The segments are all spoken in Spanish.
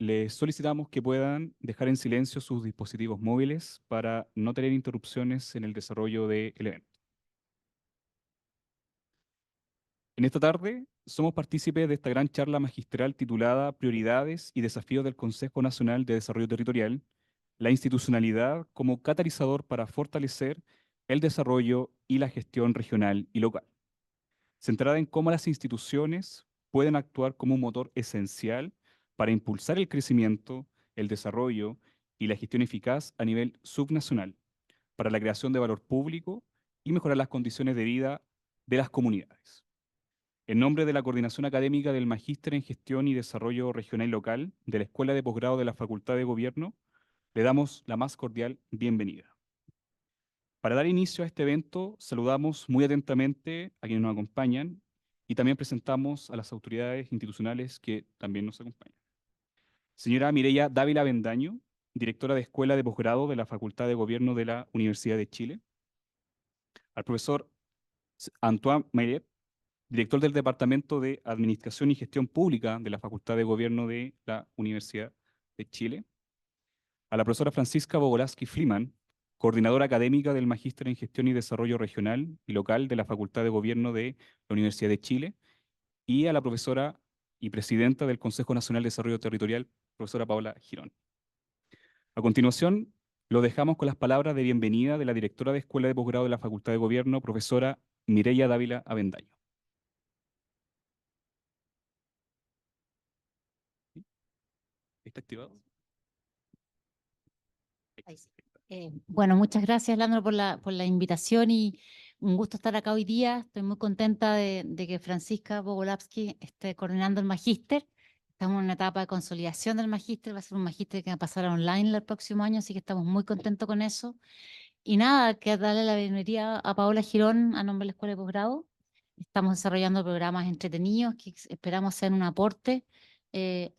les solicitamos que puedan dejar en silencio sus dispositivos móviles para no tener interrupciones en el desarrollo del evento. En esta tarde somos partícipes de esta gran charla magistral titulada Prioridades y desafíos del Consejo Nacional de Desarrollo Territorial, la institucionalidad como catalizador para fortalecer el desarrollo y la gestión regional y local, centrada en cómo las instituciones pueden actuar como un motor esencial para impulsar el crecimiento, el desarrollo y la gestión eficaz a nivel subnacional, para la creación de valor público y mejorar las condiciones de vida de las comunidades. En nombre de la Coordinación Académica del Magíster en Gestión y Desarrollo Regional y Local de la Escuela de Posgrado de la Facultad de Gobierno, le damos la más cordial bienvenida. Para dar inicio a este evento, saludamos muy atentamente a quienes nos acompañan y también presentamos a las autoridades institucionales que también nos acompañan. Señora Mireya Dávila Avendaño, directora de Escuela de Posgrado de la Facultad de Gobierno de la Universidad de Chile. Al profesor Antoine Mayet, director del Departamento de Administración y Gestión Pública de la Facultad de Gobierno de la Universidad de Chile. A la profesora Francisca Bogolaski Fliman, coordinadora académica del Magíster en Gestión y Desarrollo Regional y Local de la Facultad de Gobierno de la Universidad de Chile. Y a la profesora y presidenta del Consejo Nacional de Desarrollo Territorial, profesora Paola Girón. A continuación, lo dejamos con las palabras de bienvenida de la directora de Escuela de Posgrado de la Facultad de Gobierno, profesora Mireya Dávila Avendaño. ¿Sí? ¿Está activado? Ahí sí. Bueno, muchas gracias, Leandro, por la invitación y un gusto estar acá hoy día. Estoy muy contenta de que Francisca Bogolabski esté coordinando el magíster. Estamos en una etapa de consolidación del magíster. Va a ser un magíster que va a pasar a online el próximo año, así que estamos muy contentos con eso. Y nada, que darle la bienvenida a Paola Girón a nombre de la Escuela de Posgrado. Estamos desarrollando programas entretenidos que esperamos sean un aporte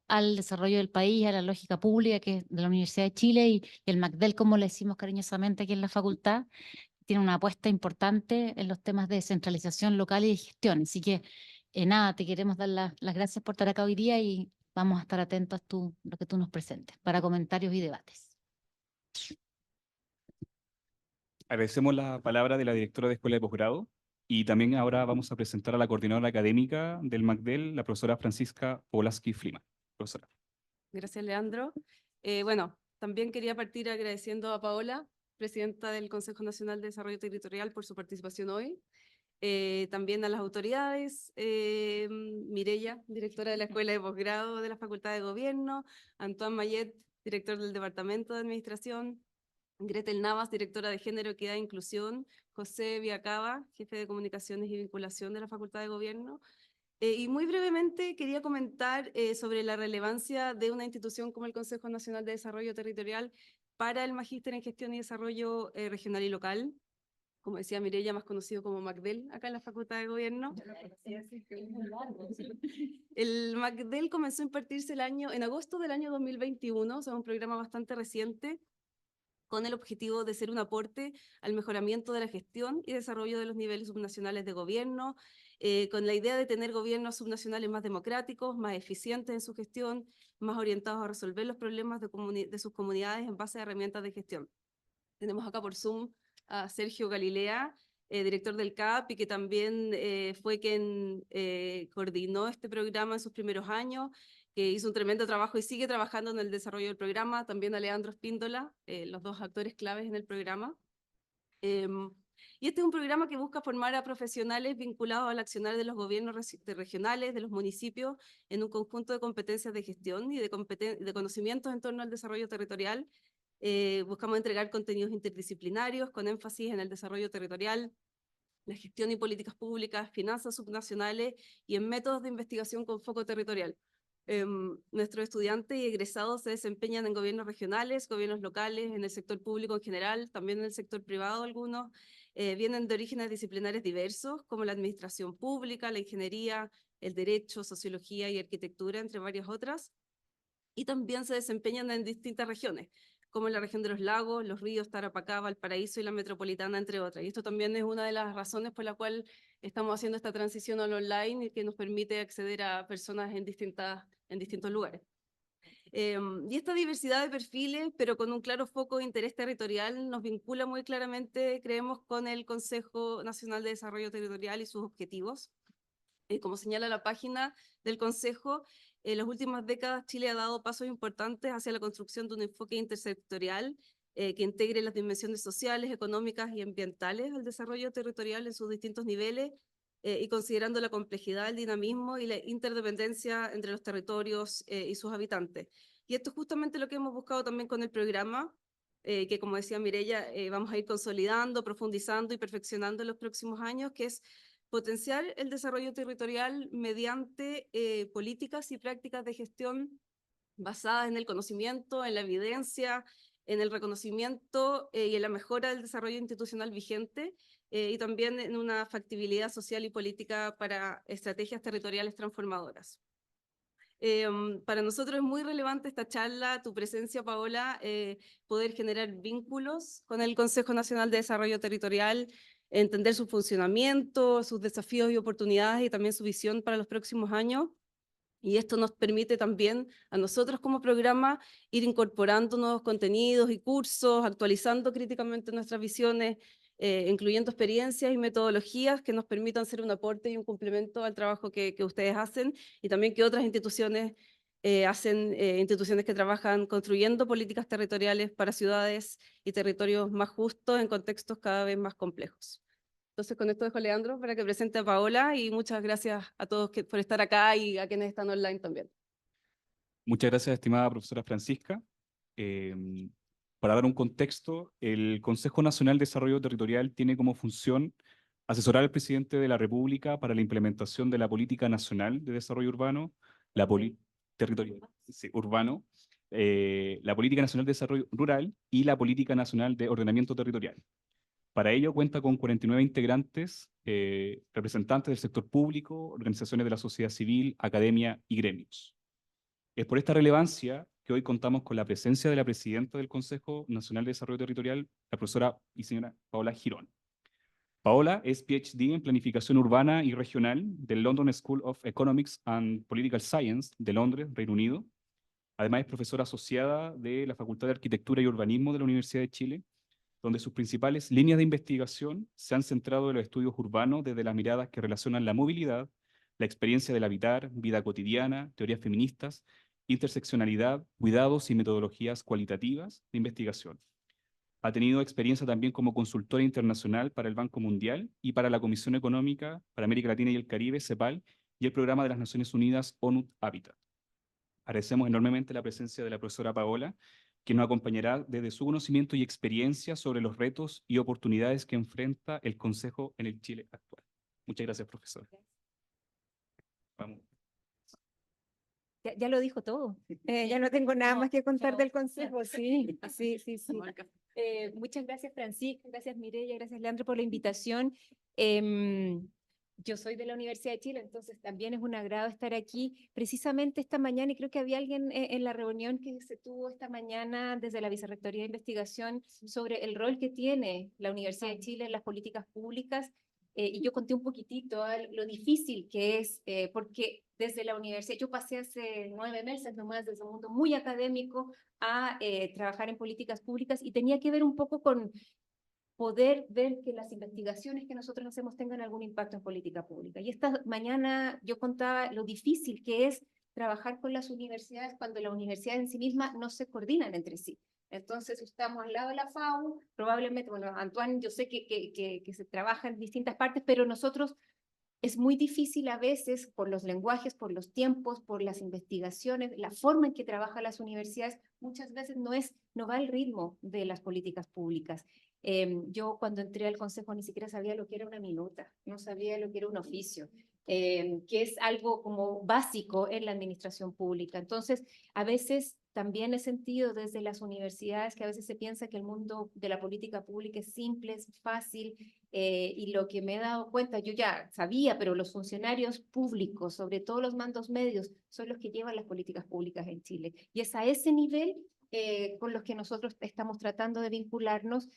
al desarrollo del país, a la lógica pública que es de la Universidad de Chile y el MACDEL, como le decimos cariñosamente aquí en la facultad, tiene una apuesta importante en los temas de descentralización local y de gestión. Así que nada, te queremos dar las gracias por estar acá hoy día y vamos a estar atentos a lo que tú nos presentes para comentarios y debates. Agradecemos la palabra de la directora de Escuela de Posgrado y también ahora vamos a presentar a la coordinadora académica del MACDEL, la profesora Francisca Polaski Flima. Profesora. Gracias, Leandro. Bueno, también quería partir agradeciendo a Paola, presidenta del Consejo Nacional de Desarrollo Territorial, por su participación hoy. También a las autoridades, Mireya, directora de la Escuela de Posgrado de la Facultad de Gobierno, Antoine Mayet, director del Departamento de Administración, Gretel Navas, directora de Género, Equidad e Inclusión, José Viacaba, jefe de Comunicaciones y Vinculación de la Facultad de Gobierno. Y muy brevemente quería comentar sobre la relevancia de una institución como el Consejo Nacional de Desarrollo Territorial para el Magíster en Gestión y Desarrollo Regional y Local. Como decía Mireya, más conocido como MACDEL, acá en la Facultad de Gobierno. El MACDEL comenzó a impartirse en agosto del año 2021, o sea, un programa bastante reciente, con el objetivo de ser un aporte al mejoramiento de la gestión y desarrollo de los niveles subnacionales de gobierno, con la idea de tener gobiernos subnacionales más democráticos, más eficientes en su gestión, más orientados a resolver los problemas de sus comunidades en base a herramientas de gestión. Tenemos acá por Zoom a Sergio Galilea, director del CAP, y que también fue quien coordinó este programa en sus primeros años, que hizo un tremendo trabajo y sigue trabajando en el desarrollo del programa. También a Leandro Espíndola, los dos actores claves en el programa. Y este es un programa que busca formar a profesionales vinculados al accionar de los gobiernos regionales, de los municipios, en un conjunto de competencias de gestión y de conocimientos en torno al desarrollo territorial. Buscamos entregar contenidos interdisciplinarios con énfasis en el desarrollo territorial, la gestión y políticas públicas, finanzas subnacionales y en métodos de investigación con foco territorial. Nuestros estudiantes y egresados se desempeñan en gobiernos regionales, gobiernos locales, en el sector público en general, también en el sector privado algunos. Vienen de orígenes disciplinares diversos, como la administración pública, la ingeniería, el derecho, sociología y arquitectura, entre varias otras. Y también se desempeñan en distintas regiones, como en la región de los lagos, los ríos, Tarapacá, Valparaíso y la metropolitana, entre otras. Y esto también es una de las razones por la cual estamos haciendo esta transición al online y que nos permite acceder a personas en distintos lugares. Y esta diversidad de perfiles, pero con un claro foco de interés territorial, nos vincula muy claramente, creemos, con el Consejo Nacional de Desarrollo Territorial y sus objetivos. Como señala la página del Consejo, en las últimas décadas Chile ha dado pasos importantes hacia la construcción de un enfoque intersectorial que integre las dimensiones sociales, económicas y ambientales al desarrollo territorial en sus distintos niveles, y considerando la complejidad, el dinamismo y la interdependencia entre los territorios y sus habitantes. Y esto es justamente lo que hemos buscado también con el programa, que como decía Mireya, vamos a ir consolidando, profundizando y perfeccionando en los próximos años, que es potenciar el desarrollo territorial mediante políticas y prácticas de gestión basadas en el conocimiento, en la evidencia, en el reconocimiento y en la mejora del desarrollo institucional vigente, y también en una factibilidad social y política para estrategias territoriales transformadoras. Para nosotros es muy relevante esta charla, tu presencia, Paola, poder generar vínculos con el Consejo Nacional de Desarrollo Territorial, entender su funcionamiento, sus desafíos y oportunidades y también su visión para los próximos años. Y esto nos permite también a nosotros como programa ir incorporando nuevos contenidos y cursos, actualizando críticamente nuestras visiones, incluyendo experiencias y metodologías que nos permitan ser un aporte y un complemento al trabajo que ustedes hacen y también que otras instituciones hacen, instituciones que trabajan construyendo políticas territoriales para ciudades y territorios más justos en contextos cada vez más complejos. Entonces, con esto dejo a Leandro para que presente a Paola y muchas gracias a todos por estar acá y a quienes están online también. Muchas gracias, estimada profesora Francisca. Para dar un contexto, el Consejo Nacional de Desarrollo Territorial tiene como función asesorar al presidente de la República para la implementación de la Política Nacional de Desarrollo Urbano, territorial, sí, urbano, la Política Nacional de Desarrollo Rural y la Política Nacional de Ordenamiento Territorial. Para ello cuenta con 49 integrantes, representantes del sector público, organizaciones de la sociedad civil, academia y gremios. Es por esta relevancia que hoy contamos con la presencia de la presidenta del Consejo Nacional de Desarrollo Territorial, la profesora y señora Paola Girón. Paola es PhD en Planificación Urbana y Regional del London School of Economics and Political Science de Londres, Reino Unido. Además es profesora asociada de la Facultad de Arquitectura y Urbanismo de la Universidad de Chile, donde sus principales líneas de investigación se han centrado en los estudios urbanos desde las miradas que relacionan la movilidad, la experiencia del habitar, vida cotidiana, teorías feministas, interseccionalidad, cuidados y metodologías cualitativas de investigación. Ha tenido experiencia también como consultora internacional para el Banco Mundial y para la Comisión Económica para América Latina y el Caribe, CEPAL, y el Programa de las Naciones Unidas, ONU Habitat. Agradecemos enormemente la presencia de la profesora Paola, que nos acompañará desde su conocimiento y experiencia sobre los retos y oportunidades que enfrenta el Consejo en el Chile actual. Muchas gracias, profesora. Vamos. Ya lo dijo todo. Ya no tengo nada más que contar del consejo. Sí, sí, sí, sí. Muchas gracias, Francisca, gracias, Mireya, gracias, Leandro, por la invitación. Yo soy de la Universidad de Chile, entonces también es un agrado estar aquí. Precisamente esta mañana, y creo que había alguien en la reunión que se tuvo esta mañana desde la Vicerrectoría de Investigación sobre el rol que tiene la Universidad de Chile en las políticas públicas. Y yo conté un poquitito lo difícil que es, porque desde la universidad, yo pasé hace 9 meses nomás desde un mundo muy académico a trabajar en políticas públicas y tenía que ver un poco con poder ver que las investigaciones que nosotros hacemos tengan algún impacto en política pública. Y esta mañana yo contaba lo difícil que es trabajar con las universidades cuando las universidades en sí mismas no se coordinan entre sí. Entonces estamos al lado de la FAU, probablemente, bueno, Antoine, yo sé que se trabaja en distintas partes, pero nosotros es muy difícil a veces por los lenguajes, por los tiempos, por las investigaciones, la forma en que trabajan las universidades, muchas veces no va al ritmo de las políticas públicas. Yo cuando entré al consejo ni siquiera sabía lo que era una minuta, no sabía lo que era un oficio, que es algo como básico en la administración pública. Entonces, a veces también he sentido desde las universidades que a veces se piensa que el mundo de la política pública es simple, es fácil, y lo que me he dado cuenta, yo ya sabía, pero los funcionarios públicos, sobre todo los mandos medios, son los que llevan las políticas públicas en Chile. Y es a ese nivel con los que nosotros estamos tratando de vincularnos.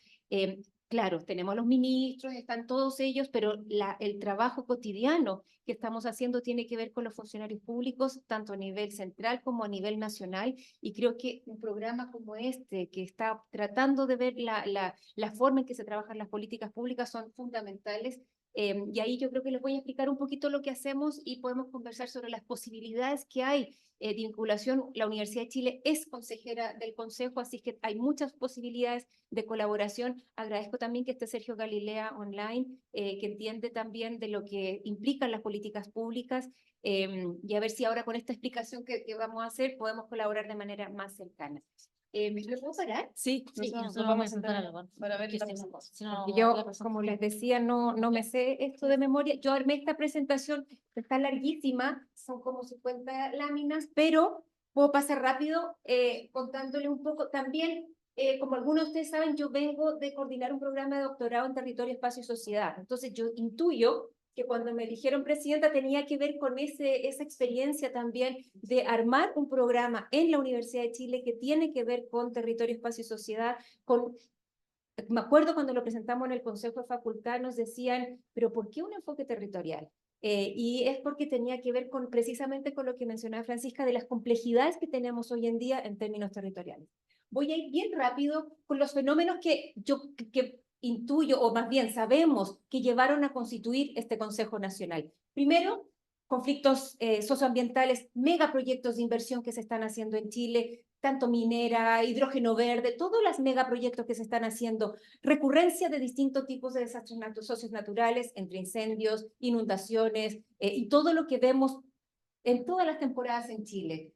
Claro, tenemos los ministros, están todos ellos, pero el trabajo cotidiano que estamos haciendo tiene que ver con los funcionarios públicos, tanto a nivel central como a nivel nacional, y creo que un programa como este, que está tratando de ver la forma en que se trabajan las políticas públicas, son fundamentales. Y ahí yo creo que les voy a explicar un poquito lo que hacemos y podemos conversar sobre las posibilidades que hay de vinculación. La Universidad de Chile es consejera del Consejo, así que hay muchas posibilidades de colaboración. Agradezco también que esté Sergio Galilea online, que entiende también de lo que implican las políticas públicas, y a ver si ahora con esta explicación que vamos a hacer podemos colaborar de manera más cercana. ¿Me puedo parar? Sí, Sí, nos nosotros vamos a sentar sentar algo, para ver que la si no- presentación. si no, Porque yo, la persona- como les decía, no me sé esto de memoria. Yo armé esta presentación, está larguísima, son como 50 láminas, pero puedo pasar rápido contándole un poco. También, como algunos de ustedes saben, yo vengo de coordinar un programa de doctorado en territorio, espacio y sociedad. Entonces yo intuyo que cuando me dijeron presidenta tenía que ver con esa experiencia también de armar un programa en la Universidad de Chile que tiene que ver con territorio, espacio y sociedad, con... Me acuerdo cuando lo presentamos en el Consejo de Facultad, nos decían, pero ¿por qué un enfoque territorial? Y es porque tenía que ver precisamente con lo que mencionaba Francisca, de las complejidades que tenemos hoy en día en términos territoriales. Voy a ir bien rápido con los fenómenos que intuyo, o más bien sabemos, que llevaron a constituir este Consejo Nacional. Primero, conflictos socioambientales, megaproyectos de inversión que se están haciendo en Chile, tanto minera, hidrógeno verde, todos los megaproyectos que se están haciendo, recurrencia de distintos tipos de desastres socios naturales, entre incendios, inundaciones, y todo lo que vemos en todas las temporadas en Chile.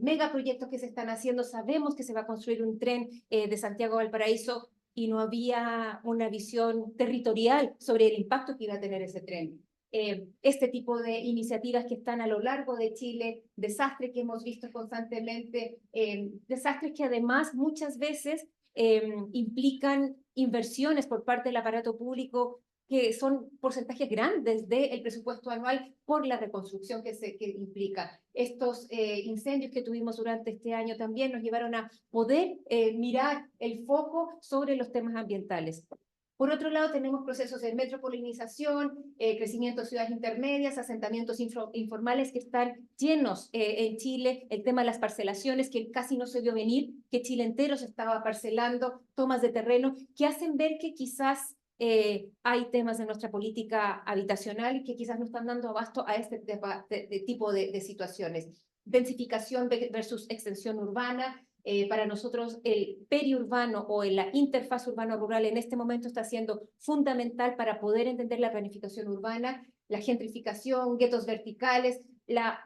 Megaproyectos que se están haciendo, sabemos que se va a construir un tren de Santiago a Valparaíso y no había una visión territorial sobre el impacto que iba a tener ese tren. Este tipo de iniciativas que están a lo largo de Chile, desastres que hemos visto constantemente, desastres que además muchas veces implican inversiones por parte del aparato público que son porcentajes grandes del presupuesto anual por la reconstrucción que implica. Estos incendios que tuvimos durante este año también nos llevaron a poder mirar el foco sobre los temas ambientales. Por otro lado, tenemos procesos de metropolización, crecimiento de ciudades intermedias, asentamientos informales que están llenos en Chile, el tema de las parcelaciones, que casi no se vio venir, que Chile entero se estaba parcelando, tomas de terreno, que hacen ver que quizás hay temas de nuestra política habitacional que quizás no están dando abasto a este tipo de situaciones. Densificación versus extensión urbana. Para nosotros el periurbano o la interfaz urbano-rural en este momento está siendo fundamental para poder entender la planificación urbana, la gentrificación, guetos verticales,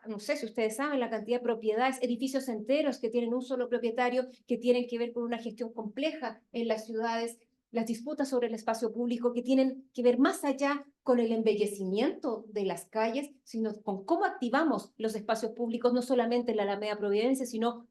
no sé si ustedes saben, la cantidad de propiedades, edificios enteros que tienen un solo propietario, que tienen que ver con una gestión compleja en las ciudades, las disputas sobre el espacio público que tienen que ver más allá con el embellecimiento de las calles, sino con cómo activamos los espacios públicos, no solamente en la Alameda Providencia, sino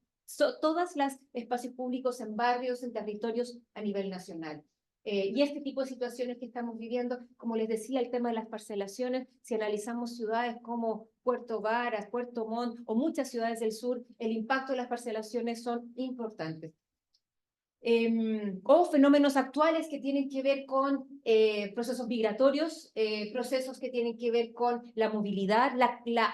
todos los espacios públicos en barrios, en territorios a nivel nacional. Y este tipo de situaciones que estamos viviendo, como les decía, el tema de las parcelaciones, si analizamos ciudades como Puerto Varas, Puerto Montt o muchas ciudades del sur, el impacto de las parcelaciones son importantes. O fenómenos actuales que tienen que ver con procesos migratorios, procesos que tienen que ver con la movilidad,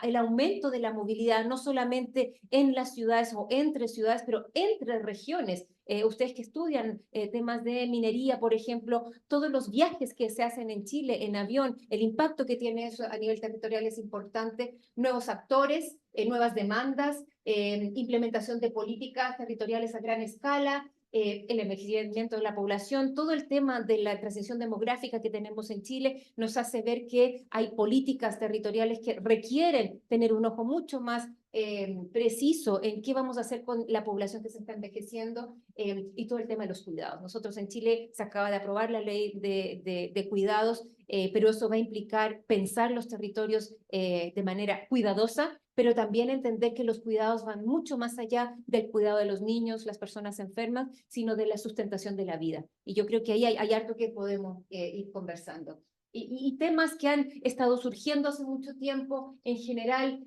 el aumento de la movilidad, no solamente en las ciudades o entre ciudades, pero entre regiones. Ustedes que estudian temas de minería, por ejemplo, todos los viajes que se hacen en Chile en avión, el impacto que tiene eso a nivel territorial es importante, nuevos actores, nuevas demandas, implementación de políticas territoriales a gran escala, el envejecimiento de la población, todo el tema de la transición demográfica que tenemos en Chile nos hace ver que hay políticas territoriales que requieren tener un ojo mucho más preciso en qué vamos a hacer con la población que se está envejeciendo, y todo el tema de los cuidados. Nosotros en Chile se acaba de aprobar la ley de cuidados, pero eso va a implicar pensar los territorios de manera cuidadosa, pero también entender que los cuidados van mucho más allá del cuidado de los niños, las personas enfermas, sino de la sustentación de la vida. Y yo creo que ahí hay harto que podemos ir conversando. Y temas que han estado surgiendo hace mucho tiempo, en general,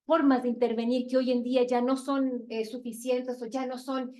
formas de intervenir que hoy en día ya no son suficientes o ya no son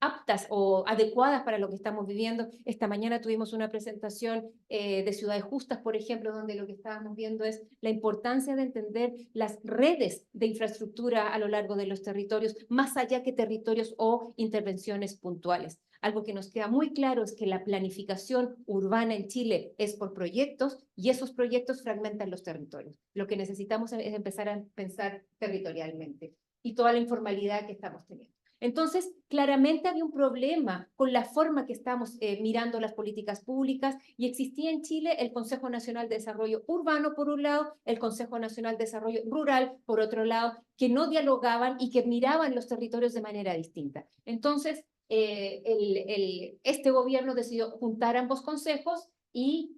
aptas o adecuadas para lo que estamos viviendo. Esta mañana tuvimos una presentación de Ciudades Justas, por ejemplo, donde lo que estábamos viendo es la importancia de entender las redes de infraestructura a lo largo de los territorios, más allá que territorios o intervenciones puntuales. Algo que nos queda muy claro es que la planificación urbana en Chile es por proyectos y esos proyectos fragmentan los territorios. Lo que necesitamos es empezar a pensar territorialmente y toda la informalidad que estamos teniendo. Entonces, claramente había un problema con la forma que estamos mirando las políticas públicas y existía en Chile el Consejo Nacional de Desarrollo Urbano, por un lado, el Consejo Nacional de Desarrollo Rural, por otro lado, que no dialogaban y que miraban los territorios de manera distinta. Entonces, este gobierno decidió juntar ambos consejos y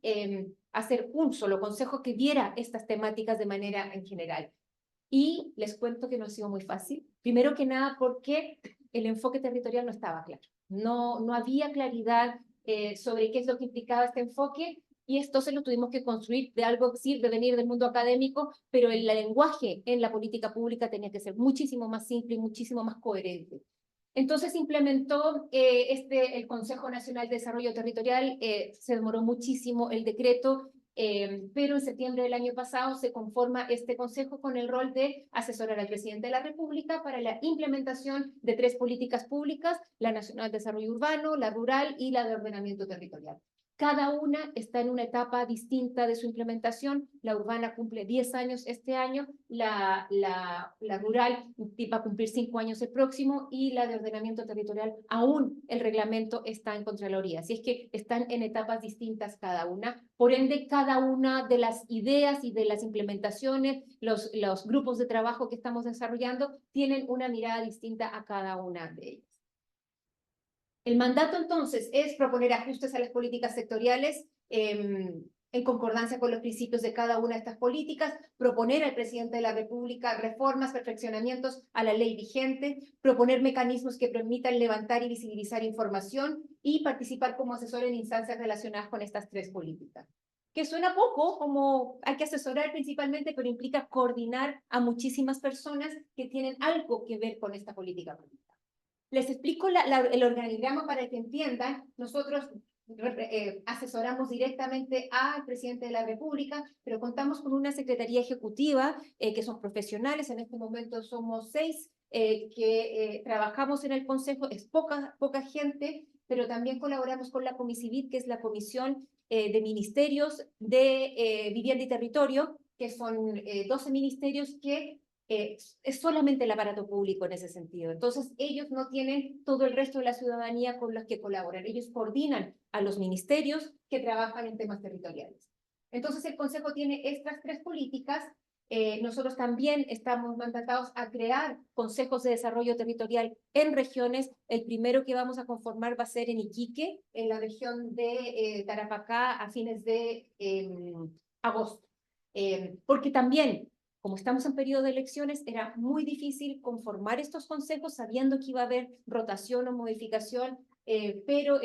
hacer un solo consejo que viera estas temáticas de manera en general. Y les cuento que no ha sido muy fácil. Primero que nada porque el enfoque territorial no estaba claro. No había claridad sobre qué es lo que implicaba este enfoque y esto se lo tuvimos que construir de algo que sí, de venir del mundo académico, pero el lenguaje en la política pública tenía que ser muchísimo más simple y muchísimo más coherente. Entonces implementó el Consejo Nacional de Desarrollo Territorial, se demoró muchísimo el decreto, pero en septiembre del año pasado se conforma este consejo con el rol de asesorar al presidente de la República para la implementación de 3 políticas públicas, la Nacional de Desarrollo Urbano, la Rural y la de Ordenamiento Territorial. Cada una está en una etapa distinta de su implementación. La urbana cumple 10 años este año, la rural va a cumplir 5 años el próximo y la de ordenamiento territorial, aún el reglamento está en Contraloría. Así es que están en etapas distintas cada una. Por ende, cada una de las ideas y de las implementaciones, los grupos de trabajo que estamos desarrollando, tienen una mirada distinta a cada una de ellas. El mandato, entonces, es proponer ajustes a las políticas sectoriales en concordancia con los principios de cada una de estas políticas, proponer al presidente de la República reformas, perfeccionamientos a la ley vigente, proponer mecanismos que permitan levantar y visibilizar información y participar como asesor en instancias relacionadas con estas 3 políticas. Que suena poco, como hay que asesorar principalmente, pero implica coordinar a muchísimas personas que tienen algo que ver con esta política pública. Les explico el organigrama para que entiendan. Nosotros asesoramos directamente al presidente de la República, pero contamos con una secretaría ejecutiva que son profesionales. En este momento somos 6 que trabajamos en el consejo. Es poca gente, pero también colaboramos con la Comisivit, que es la Comisión de Ministerios de Vivienda y Territorio, que son 12 ministerios que es solamente el aparato público en ese sentido. Entonces, ellos no tienen todo el resto de la ciudadanía con los que colaboran. Ellos coordinan a los ministerios que trabajan en temas territoriales. Entonces, el Consejo tiene estas 3 políticas. Nosotros también estamos mandatados a crear consejos de desarrollo territorial en regiones. El primero que vamos a conformar va a ser en Iquique, en la región de Tarapacá, a fines de agosto. Porque también, como estamos en periodo de elecciones, era muy difícil conformar estos consejos sabiendo que iba a haber rotación o modificación, pero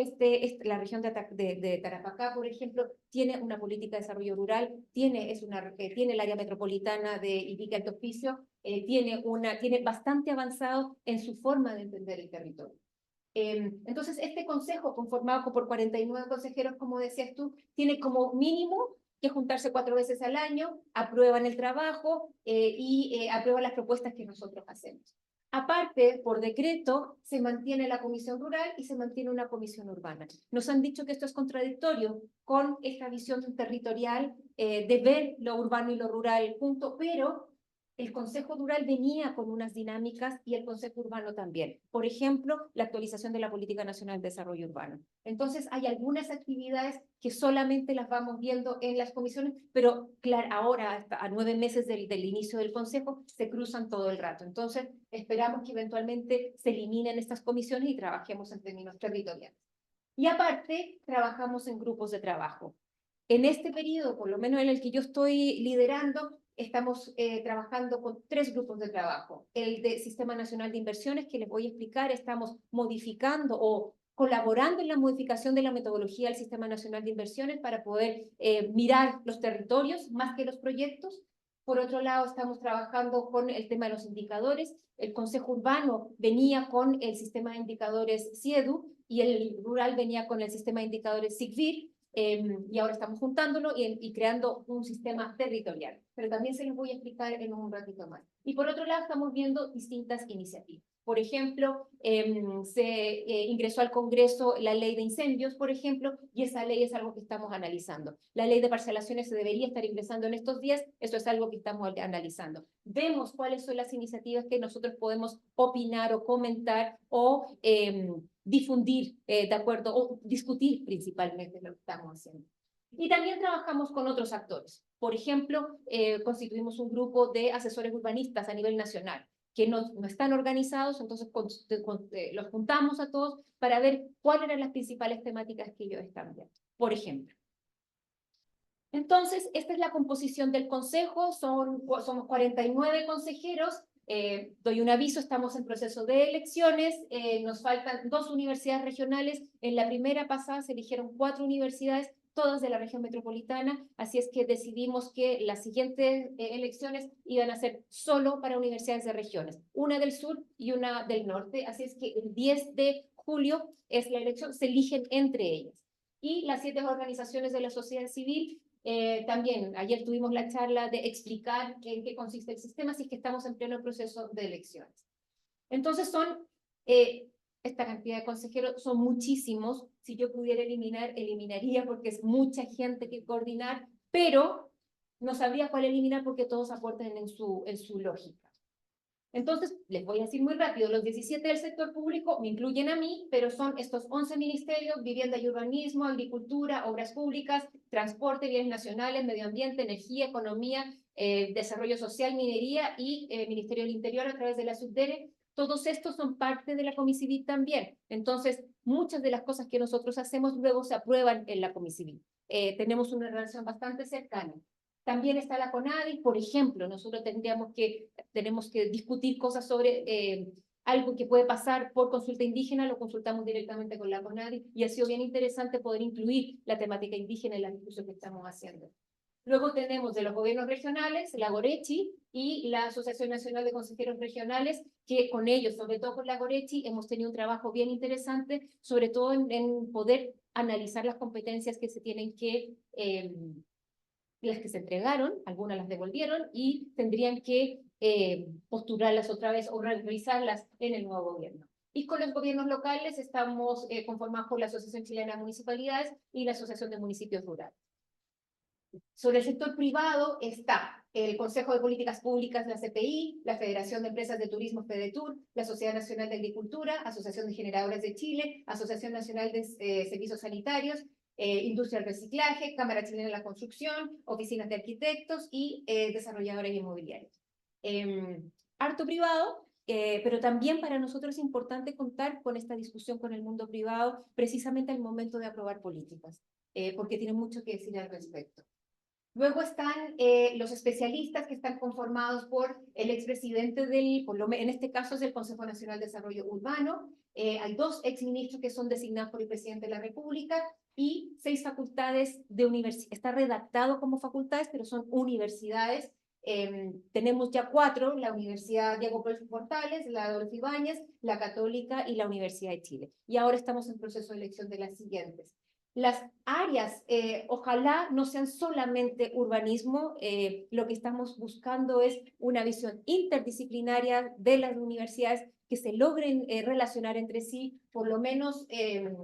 la región de Tarapacá, por ejemplo, tiene una política de desarrollo rural, tiene el área metropolitana de Iquique Alto Hospicio, tiene bastante avanzado en su forma de entender el territorio. Entonces, este consejo, conformado por 49 consejeros, como decías tú, tiene como mínimo que juntarse 4 veces al año, aprueban el trabajo y aprueban las propuestas que nosotros hacemos. Aparte, por decreto, se mantiene la comisión rural y se mantiene una comisión urbana. Nos han dicho que esto es contradictorio con esta visión territorial de ver lo urbano y lo rural junto, pero el Consejo Rural venía con unas dinámicas y el Consejo Urbano también. Por ejemplo, la actualización de la Política Nacional de Desarrollo Urbano. Entonces, hay algunas actividades que solamente las vamos viendo en las comisiones, pero claro, ahora, hasta a 9 meses del inicio del Consejo, se cruzan todo el rato. Entonces, esperamos que eventualmente se eliminen estas comisiones y trabajemos en términos territoriales. Y aparte, trabajamos en grupos de trabajo. En este periodo, por lo menos en el que yo estoy liderando, estamos trabajando con 3 grupos de trabajo. El de Sistema Nacional de Inversiones, que les voy a explicar, estamos modificando o colaborando en la modificación de la metodología del Sistema Nacional de Inversiones para poder mirar los territorios más que los proyectos. Por otro lado, estamos trabajando con el tema de los indicadores. El Consejo Urbano venía con el sistema de indicadores CIEDU y el Rural venía con el sistema de indicadores SIGVIR, y ahora estamos juntándolo y creando un sistema territorial. Pero también se los voy a explicar en un ratito más. Y por otro lado, estamos viendo distintas iniciativas. Por ejemplo, se ingresó al Congreso la ley de incendios, por ejemplo, y esa ley es algo que estamos analizando. La ley de parcelaciones se debería estar ingresando en estos días, eso es algo que estamos analizando. Vemos cuáles son las iniciativas que nosotros podemos opinar o comentar o difundir de acuerdo, o discutir principalmente lo que estamos haciendo. Y también trabajamos con otros actores. Por ejemplo, constituimos un grupo de asesores urbanistas a nivel nacional que no están organizados, entonces los juntamos a todos para ver cuáles eran las principales temáticas que ellos están viendo. Por ejemplo. Entonces, esta es la composición del consejo, somos 49 consejeros, doy un aviso, estamos en proceso de elecciones, nos faltan 2 universidades regionales, en la primera pasada se eligieron 4 universidades, todas de la región metropolitana, así es que decidimos que las siguientes elecciones iban a ser solo para universidades de regiones, una del sur y una del norte, así es que el 10 de julio es la elección, se eligen entre ellas. Y las 7 organizaciones de la sociedad civil, también ayer tuvimos la charla de explicar en qué consiste el sistema, así que estamos en pleno proceso de elecciones. Entonces esta cantidad de consejeros son muchísimos. Si yo pudiera eliminar, eliminaría porque es mucha gente que coordinar, pero no sabría cuál eliminar porque todos aportan en su lógica. Entonces, les voy a decir muy rápido, los 17 del sector público me incluyen a mí, pero son estos 11 ministerios: vivienda y urbanismo, agricultura, obras públicas, transporte, bienes nacionales, medio ambiente, energía, economía, desarrollo social, minería y Ministerio del Interior a través de la Subdere. Todos estos son parte de la Comicivil también. Entonces, muchas de las cosas que nosotros hacemos luego se aprueban en la Comicivil. Tenemos una relación bastante cercana. También está la CONADI, por ejemplo, nosotros tenemos que discutir cosas sobre algo que puede pasar por consulta indígena, lo consultamos directamente con la CONADI y ha sido bien interesante poder incluir la temática indígena en la discusión que estamos haciendo. Luego tenemos de los gobiernos regionales, la Gorechi y la Asociación Nacional de Consejeros Regionales, que con ellos, sobre todo con la Gorechi, hemos tenido un trabajo bien interesante, sobre todo en poder analizar las competencias que se tienen que las que se entregaron, algunas las devolvieron y tendrían que postularlas otra vez o revisarlas en el nuevo gobierno. Y con los gobiernos locales estamos conformados por la Asociación Chilena de Municipalidades y la Asociación de Municipios Rurales. Sobre el sector privado está el Consejo de Políticas Públicas, la CPI, la Federación de Empresas de Turismo, FEDETUR, la Sociedad Nacional de Agricultura, Asociación de Generadores de Chile, Asociación Nacional de Servicios Sanitarios, Industria del Reciclaje, Cámara Chilena de la Construcción, Oficinas de Arquitectos y desarrolladores inmobiliarios. Harto privado, pero también para nosotros es importante contar con esta discusión con el mundo privado precisamente al momento de aprobar políticas, porque tienen mucho que decir al respecto. Luego están los especialistas que están conformados por el expresidente en este caso es el Consejo Nacional de Desarrollo Urbano, hay 2 exministros que son designados por el presidente de la República y 6 facultades de universidad. Está redactado como facultades, pero son universidades. Tenemos ya 4, la Universidad Diego Portales, la Adolfo Ibáñez, la Católica y la Universidad de Chile. Y ahora estamos en proceso de elección de las siguientes. Las áreas, ojalá no sean solamente urbanismo, lo que estamos buscando es una visión interdisciplinaria de las universidades que se logren relacionar entre sí, por lo menos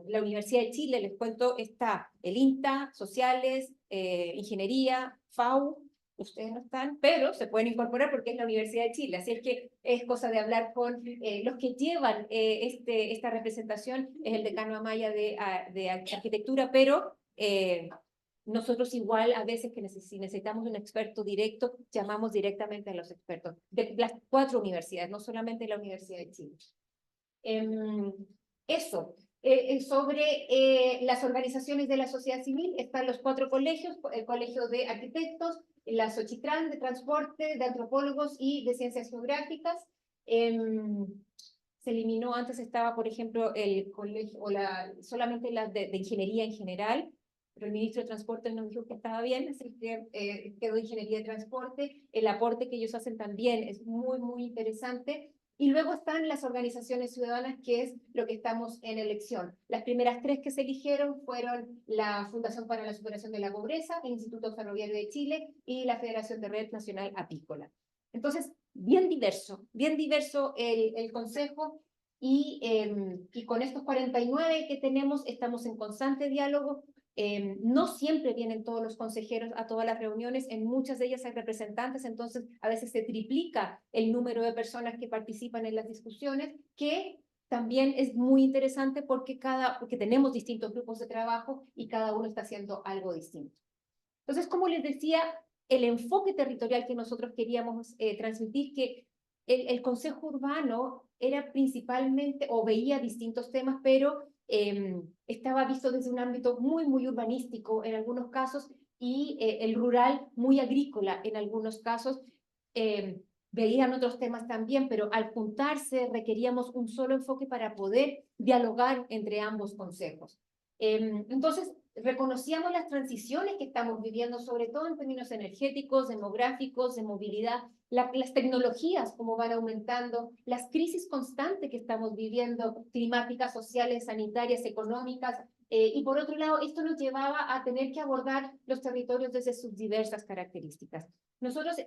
la Universidad de Chile, les cuento, está el INTA, Sociales, Ingeniería, FAU, ustedes no están, pero se pueden incorporar porque es la Universidad de Chile, así es que es cosa de hablar con los que llevan esta representación, es el decano Amaya de Arquitectura, pero nosotros igual a veces que si necesitamos un experto directo, llamamos directamente a los expertos de las 4 universidades, no solamente la Universidad de Chile. Eso. Sobre las organizaciones de la sociedad civil, están los 4 colegios, el Colegio de Arquitectos, la Xochitlán de Transporte, de Antropólogos y de Ciencias Geográficas. Se eliminó, antes estaba, por ejemplo, el colegio, solamente las de Ingeniería en general. pero el ministro de Transporte nos dijo que estaba bien, así que quedó Ingeniería de Transporte. El aporte que ellos hacen también es muy, muy interesante. Y luego están las organizaciones ciudadanas, que es lo que estamos en elección. Las primeras 3 que se eligieron fueron la Fundación para la Superación de la Pobreza, el Instituto Ferroviario de Chile y la Federación de Red Nacional Apícola. Entonces, bien diverso el consejo, y con estos 49 que tenemos estamos en constante diálogo. No siempre vienen todos los consejeros a todas las reuniones, en muchas de ellas hay representantes, entonces a veces se triplica el número de personas que participan en las discusiones, que también es muy interesante porque tenemos distintos grupos de trabajo y cada uno está haciendo algo distinto. Entonces, como les decía, el enfoque territorial que nosotros queríamos transmitir, que el Consejo Urbano era principalmente, o veía distintos temas, pero estaba visto desde un ámbito muy, muy urbanístico en algunos casos, y el rural muy agrícola en algunos casos. Veían otros temas también, pero al juntarse requeríamos un solo enfoque para poder dialogar entre ambos consejos. Entonces, reconocíamos las transiciones que estamos viviendo, sobre todo en términos energéticos, demográficos, de movilidad, las tecnologías, cómo van aumentando, las crisis constantes que estamos viviendo, climáticas, sociales, sanitarias, económicas, y por otro lado, esto nos llevaba a tener que abordar los territorios desde sus diversas características. Nosotros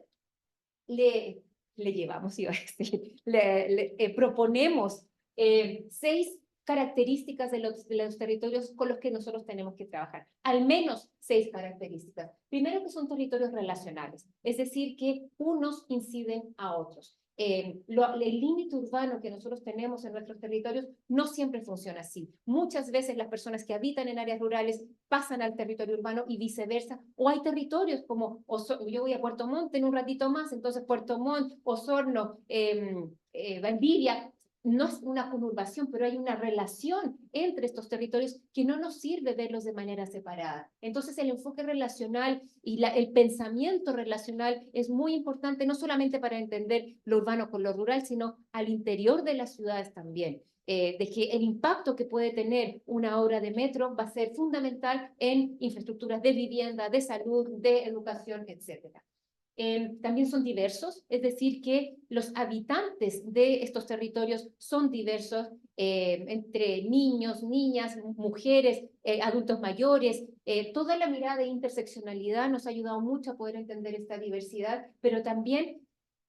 proponemos 6 características de los territorios con los que nosotros tenemos que trabajar. Al menos 6 características. Primero, que son territorios relacionales, es decir, que unos inciden a otros. El límite urbano que nosotros tenemos en nuestros territorios no siempre funciona así. Muchas veces las personas que habitan en áreas rurales pasan al territorio urbano y viceversa, o hay territorios como, yo voy a Puerto Montt en un ratito más, entonces Puerto Montt, Osorno, Valdivia, no es una conurbación, pero hay una relación entre estos territorios que no nos sirve verlos de manera separada. Entonces el enfoque relacional y el pensamiento relacional es muy importante, no solamente para entender lo urbano con lo rural, sino al interior de las ciudades también. De que el impacto que puede tener una obra de metro va a ser fundamental en infraestructuras de vivienda, de salud, de educación, etcétera. También son diversos, es decir, que los habitantes de estos territorios son diversos, entre niños, niñas, mujeres, adultos mayores. Toda la mirada de interseccionalidad nos ha ayudado mucho a poder entender esta diversidad, pero también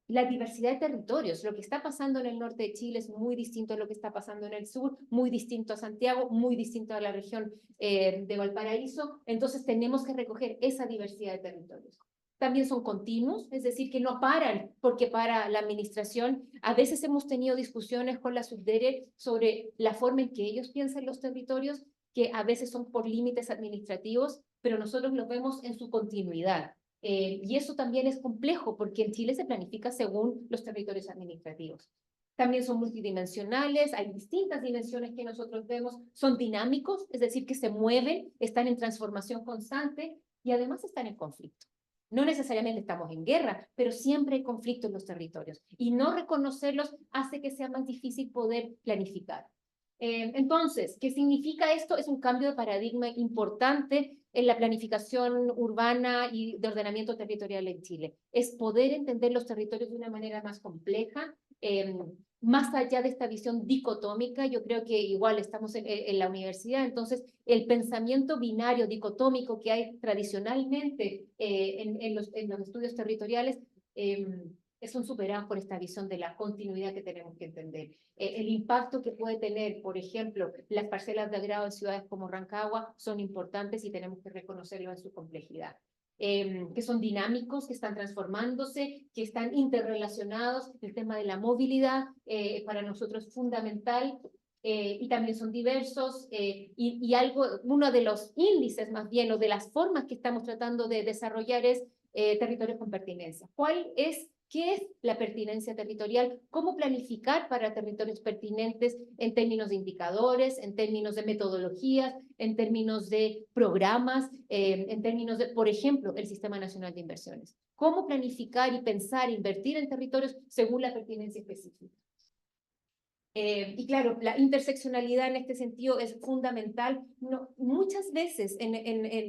la diversidad de territorios. Lo que está pasando en el norte de Chile es muy distinto a lo que está pasando en el sur, muy distinto a Santiago, muy distinto a la región de Valparaíso. Entonces tenemos que recoger esa diversidad de territorios. También son continuos, es decir, que no paran, porque para la administración a veces hemos tenido discusiones con la Subdere sobre la forma en que ellos piensan los territorios, que a veces son por límites administrativos, pero nosotros los vemos en su continuidad. Y eso también es complejo, porque en Chile se planifica según los territorios administrativos. También son multidimensionales, hay distintas dimensiones que nosotros vemos, son dinámicos, es decir, que se mueven, están en transformación constante y además están en conflicto. No necesariamente estamos en guerra, pero siempre hay conflicto en los territorios, y no reconocerlos hace que sea más difícil poder planificar. Entonces, ¿qué significa esto? Es un cambio de paradigma importante en la planificación urbana y de ordenamiento territorial en Chile. Es poder entender los territorios de una manera más compleja, más allá de esta visión dicotómica. Yo creo que igual estamos en la universidad, entonces el pensamiento binario dicotómico que hay tradicionalmente en los estudios territoriales son superados por esta visión de la continuidad que tenemos que entender. El impacto que puede tener, por ejemplo, las parcelas de agrado en ciudades como Rancagua son importantes y tenemos que reconocerlo en su complejidad. Que son dinámicos, que están transformándose, que están interrelacionados. El tema de la movilidad para nosotros es fundamental, y también son diversos, uno de los índices más bien, o de las formas que estamos tratando de desarrollar es territorios con pertinencia. ¿Qué es la pertinencia territorial? ¿Cómo planificar para territorios pertinentes en términos de indicadores, en términos de metodologías, en términos de programas, en términos de, por ejemplo, el Sistema Nacional de Inversiones? ¿Cómo planificar y pensar, invertir en territorios según la pertinencia específica? Y claro, la interseccionalidad en este sentido es fundamental. Muchas veces,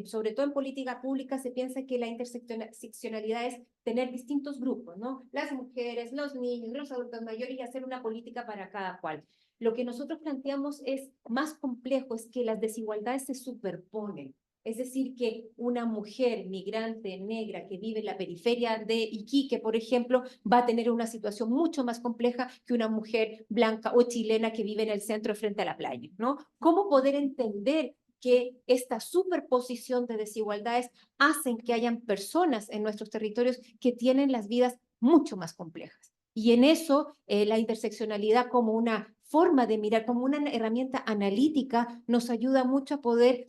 sobre todo en política pública, se piensa que la interseccionalidad es tener distintos grupos, ¿no? Las mujeres, los niños, los adultos mayores y hacer una política para cada cual. Lo que nosotros planteamos es más complejo, es que las desigualdades se superponen. Es decir, que una mujer migrante negra que vive en la periferia de Iquique, por ejemplo, va a tener una situación mucho más compleja que una mujer blanca o chilena que vive en el centro frente a la playa, ¿no? ¿Cómo poder entender que esta superposición de desigualdades hacen que hayan personas en nuestros territorios que tienen las vidas mucho más complejas? Y en eso, la interseccionalidad como una forma de mirar, como una herramienta analítica, nos ayuda mucho a poder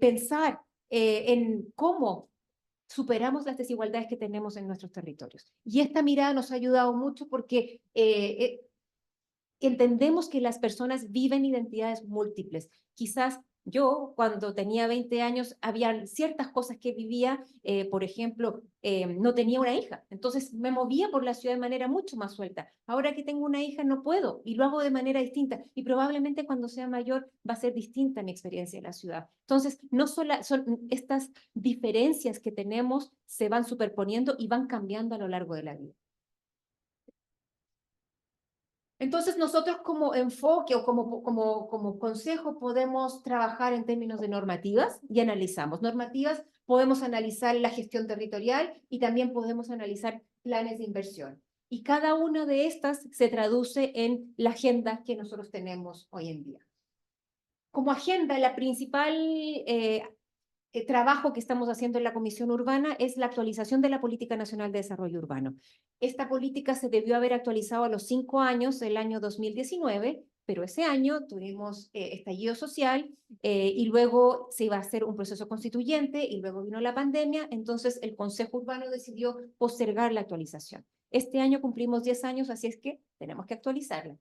pensar en cómo superamos las desigualdades que tenemos en nuestros territorios. Y esta mirada nos ha ayudado mucho porque entendemos que las personas viven identidades múltiples. Quizás yo, cuando tenía 20 años, había ciertas cosas que vivía, por ejemplo, no tenía una hija, entonces me movía por la ciudad de manera mucho más suelta. Ahora que tengo una hija no puedo y lo hago de manera distinta y probablemente cuando sea mayor va a ser distinta mi experiencia en la ciudad. Entonces, no solo son estas diferencias que tenemos se van superponiendo y van cambiando a lo largo de la vida. Entonces, nosotros como enfoque o como consejo podemos trabajar en términos de normativas y analizamos. Normativas, podemos analizar la gestión territorial y también podemos analizar planes de inversión. Y cada una de estas se traduce en la agenda que nosotros tenemos hoy en día. Como agenda, la principal trabajo que estamos haciendo en la Comisión Urbana es la actualización de la Política Nacional de Desarrollo Urbano. Esta política se debió haber actualizado a los 5 años, el año 2019, pero ese año tuvimos estallido social y luego se iba a hacer un proceso constituyente y luego vino la pandemia, entonces el Consejo Urbano decidió postergar la actualización. Este año cumplimos 10 años, así es que tenemos que actualizarla.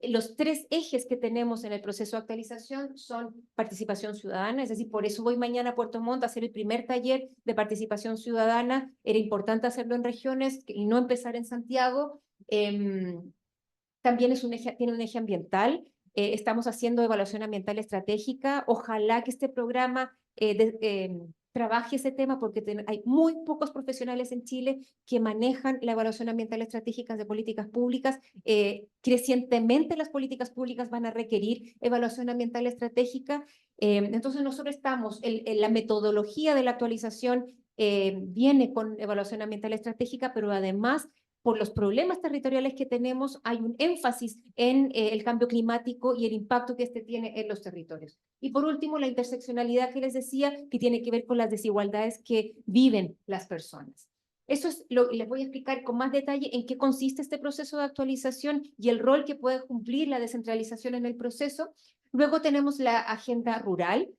Los 3 ejes que tenemos en el proceso de actualización son participación ciudadana, es decir, por eso voy mañana a Puerto Montt a hacer el primer taller de participación ciudadana. Era importante hacerlo en regiones y no empezar en Santiago. También tiene un eje ambiental. Estamos haciendo evaluación ambiental estratégica. Ojalá que este programa trabaje ese tema porque hay muy pocos profesionales en Chile que manejan la evaluación ambiental estratégica de políticas públicas. Crecientemente las políticas públicas van a requerir evaluación ambiental estratégica. Entonces nosotros estamos, la metodología de la actualización viene con evaluación ambiental estratégica, pero además por los problemas territoriales que tenemos, hay un énfasis en el cambio climático y el impacto que este tiene en los territorios. Y por último, la interseccionalidad que les decía, que tiene que ver con las desigualdades que viven las personas. Eso es les voy a explicar con más detalle en qué consiste este proceso de actualización y el rol que puede cumplir la descentralización en el proceso. Luego tenemos la agenda rural.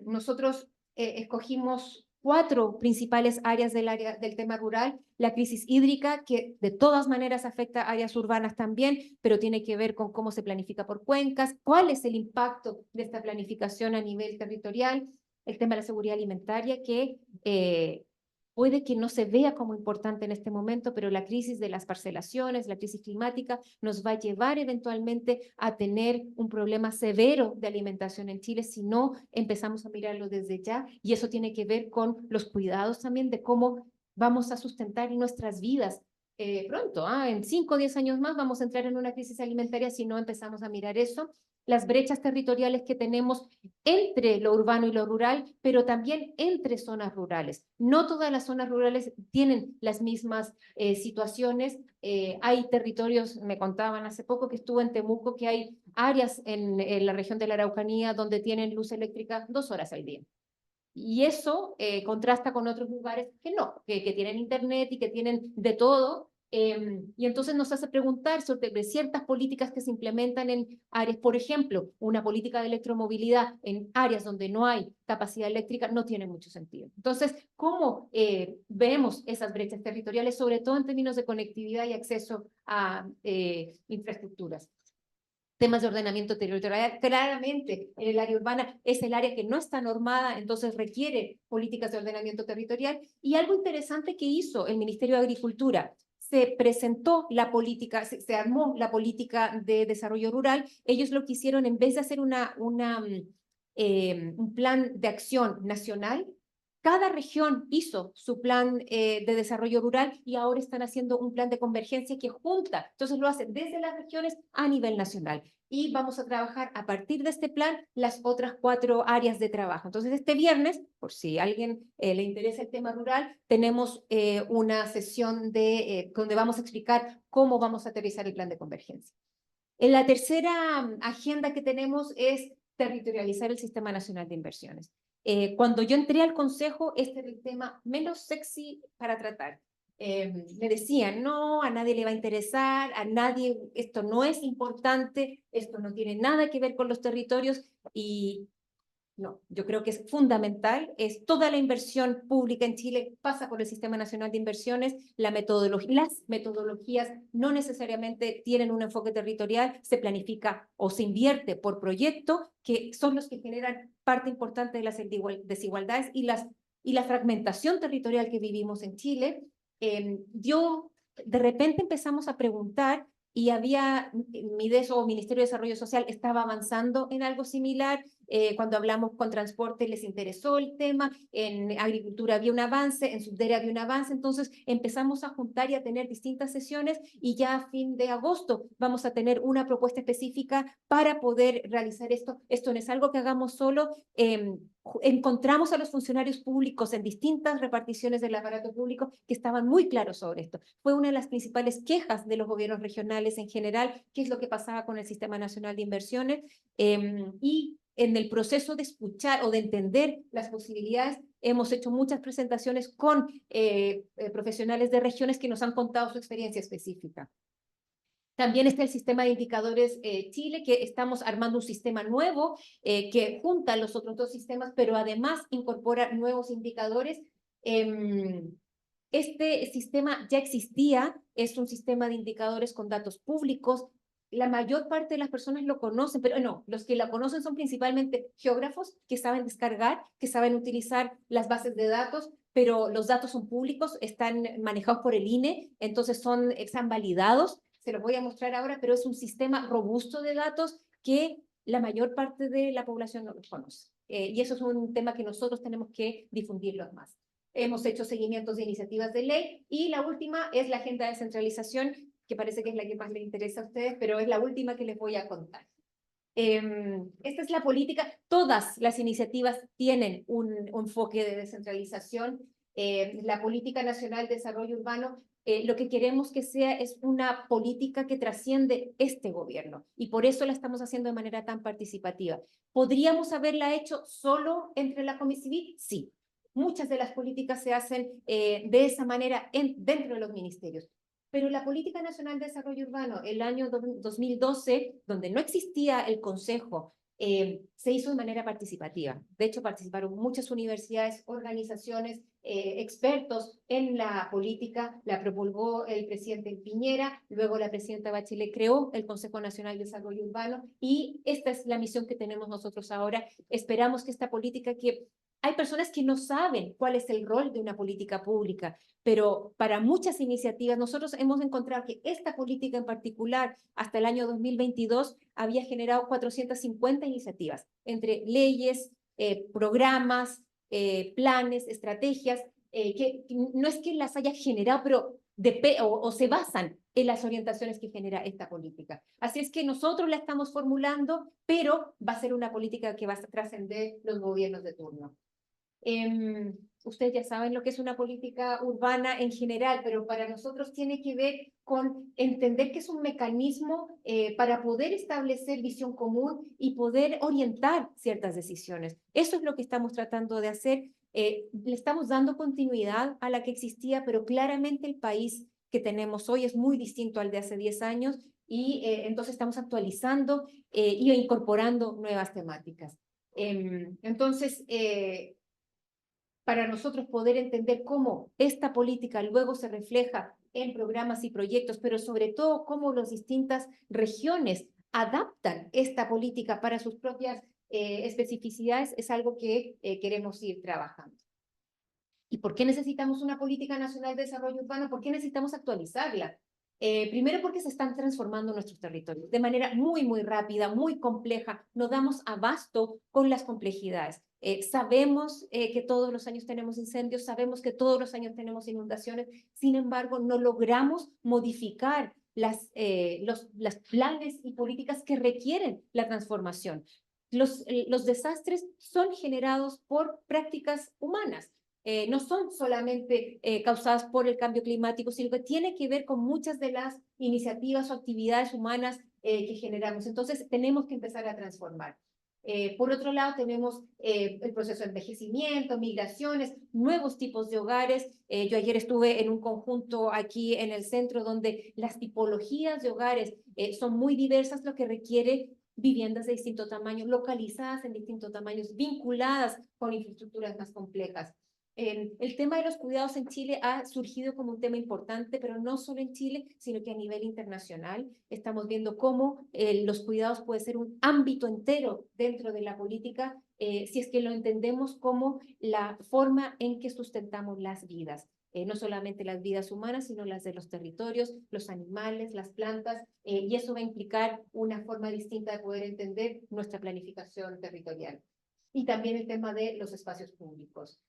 Nosotros escogimos 4 principales áreas del tema rural. La crisis hídrica, que de todas maneras afecta a áreas urbanas también, pero tiene que ver con cómo se planifica por cuencas, cuál es el impacto de esta planificación a nivel territorial, el tema de la seguridad alimentaria, que puede que no se vea como importante en este momento, pero la crisis de las parcelaciones, la crisis climática, nos va a llevar eventualmente a tener un problema severo de alimentación en Chile si no empezamos a mirarlo desde ya, y eso tiene que ver con los cuidados también de cómo vamos a sustentar nuestras vidas. Pronto, en 5 o 10 años más vamos a entrar en una crisis alimentaria si no empezamos a mirar eso. Las brechas territoriales que tenemos entre lo urbano y lo rural, pero también entre zonas rurales. No todas las zonas rurales tienen las mismas situaciones. Hay territorios, me contaban hace poco que estuve en Temuco, que hay áreas en la región de la Araucanía donde tienen luz eléctrica 2 horas al día. Y eso contrasta con otros lugares que no, que tienen internet y que tienen de todo. Y entonces nos hace preguntar sobre ciertas políticas que se implementan en áreas, por ejemplo, una política de electromovilidad en áreas donde no hay capacidad eléctrica no tiene mucho sentido. Entonces, ¿cómo vemos esas brechas territoriales, sobre todo en términos de conectividad y acceso a infraestructuras? Temas de ordenamiento territorial, claramente en el área urbana es el área que no está normada, entonces requiere políticas de ordenamiento territorial. Y algo interesante que hizo el Ministerio de Agricultura, se presentó la política, se armó la política de desarrollo rural, ellos lo que hicieron, en vez de hacer un plan de acción nacional, cada región hizo su plan de desarrollo rural y ahora están haciendo un plan de convergencia que junta. Entonces lo hacen desde las regiones a nivel nacional. Y vamos a trabajar a partir de este plan las otras 4 áreas de trabajo. Entonces este viernes, por si a alguien le interesa el tema rural, tenemos una sesión donde vamos a explicar cómo vamos a aterrizar el plan de convergencia. La tercera agenda que tenemos es territorializar el Sistema Nacional de Inversiones. Cuando yo entré al Consejo, este era el tema menos sexy para tratar. Me decían, no, a nadie le va a interesar, a nadie, esto no es importante, esto no tiene nada que ver con los territorios, y no, yo creo que es fundamental, es toda la inversión pública en Chile pasa por el Sistema Nacional de Inversiones, las metodologías no necesariamente tienen un enfoque territorial, se planifica o se invierte por proyecto, que son los que generan parte importante de las desigualdades y la fragmentación territorial que vivimos en Chile. De repente empezamos a preguntar y MIDES o Ministerio de Desarrollo Social estaba avanzando en algo similar. Cuando hablamos con transporte les interesó el tema, en agricultura había un avance, en Subdere había un avance, entonces empezamos a juntar y a tener distintas sesiones y ya a fin de agosto vamos a tener una propuesta específica para poder realizar esto. Esto no es algo que hagamos solo, encontramos a los funcionarios públicos en distintas reparticiones del aparato público que estaban muy claros sobre esto. Fue una de las principales quejas de los gobiernos regionales en general, qué es lo que pasaba con el Sistema Nacional de Inversiones, y en el proceso de escuchar o de entender las posibilidades, hemos hecho muchas presentaciones con profesionales de regiones que nos han contado su experiencia específica. También está el sistema de indicadores Chile, que estamos armando un sistema nuevo que junta los otros 2 sistemas, pero además incorpora nuevos indicadores. Este sistema ya existía, es un sistema de indicadores con datos públicos. La mayor parte de las personas lo conocen, pero no, los que la conocen son principalmente geógrafos que saben descargar, que saben utilizar las bases de datos, pero los datos son públicos, están manejados por el INE, entonces están validados. Se los voy a mostrar ahora, pero es un sistema robusto de datos que la mayor parte de la población no los conoce. Y eso es un tema que nosotros tenemos que difundirlo más. Hemos hecho seguimientos de iniciativas de ley y la última es la agenda de descentralización, que parece que es la que más les interesa a ustedes, pero es la última que les voy a contar. Esta es la política, todas las iniciativas tienen un enfoque de descentralización. La Política Nacional de Desarrollo Urbano, lo que queremos que sea es una política que trasciende este gobierno y por eso la estamos haciendo de manera tan participativa. ¿Podríamos haberla hecho solo entre la Comisión Civil? Sí. Muchas de las políticas se hacen de esa manera dentro de los ministerios. Pero la Política Nacional de Desarrollo Urbano, el año 2012, donde no existía el Consejo, se hizo de manera participativa. De hecho, participaron muchas universidades, organizaciones, expertos en la política. La promulgó el presidente Piñera, luego la presidenta Bachelet creó el Consejo Nacional de Desarrollo Urbano y esta es la misión que tenemos nosotros ahora. Esperamos que esta política que hay personas que no saben cuál es el rol de una política pública, pero para muchas iniciativas nosotros hemos encontrado que esta política en particular, hasta el año 2022, había generado 450 iniciativas, entre leyes, programas, planes, estrategias, que no es que las haya generado, pero o se basan en las orientaciones que genera esta política. Así es que nosotros la estamos formulando, pero va a ser una política que va a trascender los gobiernos de turno. Ustedes ya saben lo que es una política urbana en general, pero para nosotros tiene que ver con entender que es un mecanismo para poder establecer visión común y poder orientar ciertas decisiones. Eso es lo que estamos tratando de hacer. Le estamos dando continuidad a la que existía, pero claramente el país que tenemos hoy es muy distinto al de hace 10 años y entonces estamos actualizando y incorporando nuevas temáticas. Entonces, para nosotros poder entender cómo esta política luego se refleja en programas y proyectos, pero sobre todo cómo las distintas regiones adaptan esta política para sus propias especificidades, es algo que queremos ir trabajando. ¿Y por qué necesitamos una política nacional de desarrollo urbano? ¿Por qué necesitamos actualizarla? Primero porque se están transformando nuestros territorios de manera muy, muy rápida, muy compleja. No damos abasto con las complejidades. Sabemos que todos los años tenemos incendios, sabemos que todos los años tenemos inundaciones, sin embargo, no logramos modificar las planes y políticas que requieren la transformación. Los desastres son generados por prácticas humanas. No son solamente causadas por el cambio climático, sino que tiene que ver con muchas de las iniciativas o actividades humanas que generamos. Entonces, tenemos que empezar a transformar. Por otro lado, tenemos el proceso de envejecimiento, migraciones, nuevos tipos de hogares. Yo ayer estuve en un conjunto aquí en el centro donde las tipologías de hogares son muy diversas, lo que requiere viviendas de distinto tamaño, localizadas en distintos tamaños, vinculadas con infraestructuras más complejas. El tema de los cuidados en Chile ha surgido como un tema importante, pero no solo en Chile, sino que a nivel internacional. Estamos viendo cómo los cuidados puede ser un ámbito entero dentro de la política, si es que lo entendemos como la forma en que sustentamos las vidas. No solamente las vidas humanas, sino las de los territorios, los animales, las plantas, y eso va a implicar una forma distinta de poder entender nuestra planificación territorial. Y también el tema de los espacios públicos.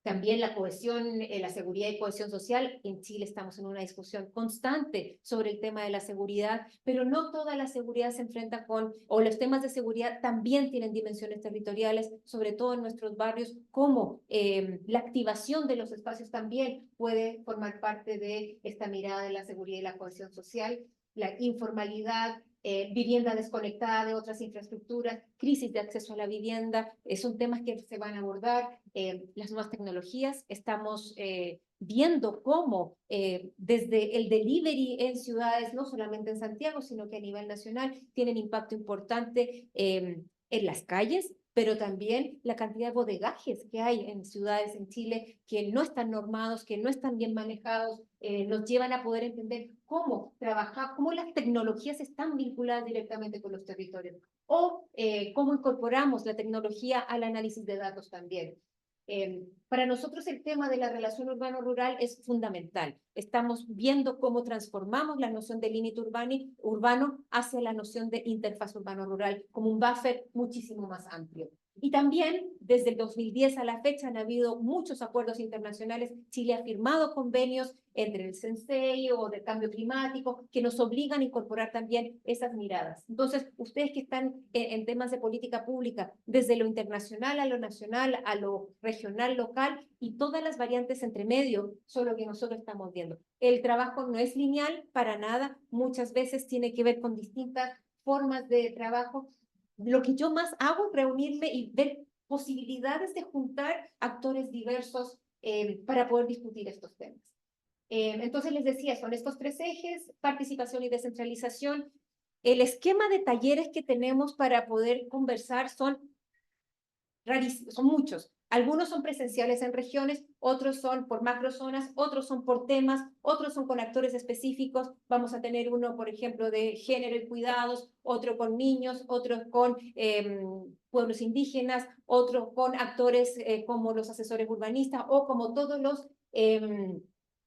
También la cohesión, la seguridad y cohesión social. En Chile estamos en una discusión constante sobre el tema de la seguridad, pero no toda la seguridad se enfrenta con, o los temas de seguridad también tienen dimensiones territoriales, sobre todo en nuestros barrios, como la activación de los espacios también puede formar parte de esta mirada de la seguridad y la cohesión social. La informalidad, vivienda desconectada de otras infraestructuras, crisis de acceso a la vivienda, son temas que se van a abordar. Las nuevas tecnologías, estamos viendo cómo desde el delivery en ciudades, no solamente en Santiago, sino que a nivel nacional, tienen impacto importante en las calles, pero también la cantidad de bodegajes que hay en ciudades en Chile que no están normados, que no están bien manejados, nos llevan a poder entender cómo trabajar, cómo las tecnologías están vinculadas directamente con los territorios, o cómo incorporamos la tecnología al análisis de datos también. Para nosotros el tema de la relación urbano-rural es fundamental. Estamos viendo cómo transformamos la noción de límite urbano hacia la noción de interfaz urbano-rural como un buffer muchísimo más amplio. Y también, desde el 2010 a la fecha, han habido muchos acuerdos internacionales. Chile ha firmado convenios entre el SENSEI o del cambio climático que nos obligan a incorporar también esas miradas. Entonces, ustedes que están en temas de política pública, desde lo internacional a lo nacional, a lo regional, local y todas las variantes entre medio, son lo que nosotros estamos viendo. El trabajo no es lineal para nada, muchas veces tiene que ver con distintas formas de trabajo. Lo que yo más hago es reunirme y ver posibilidades de juntar actores diversos para poder discutir estos temas. Entonces les decía, son estos tres ejes: participación y descentralización. El esquema de talleres que tenemos para poder conversar son muchos. Algunos son presenciales en regiones, otros son por macrozonas, otros son por temas, otros son con actores específicos. Vamos a tener uno, por ejemplo, de género y cuidados, otro con niños, otro con pueblos indígenas, otro con actores como los asesores urbanistas o como todos los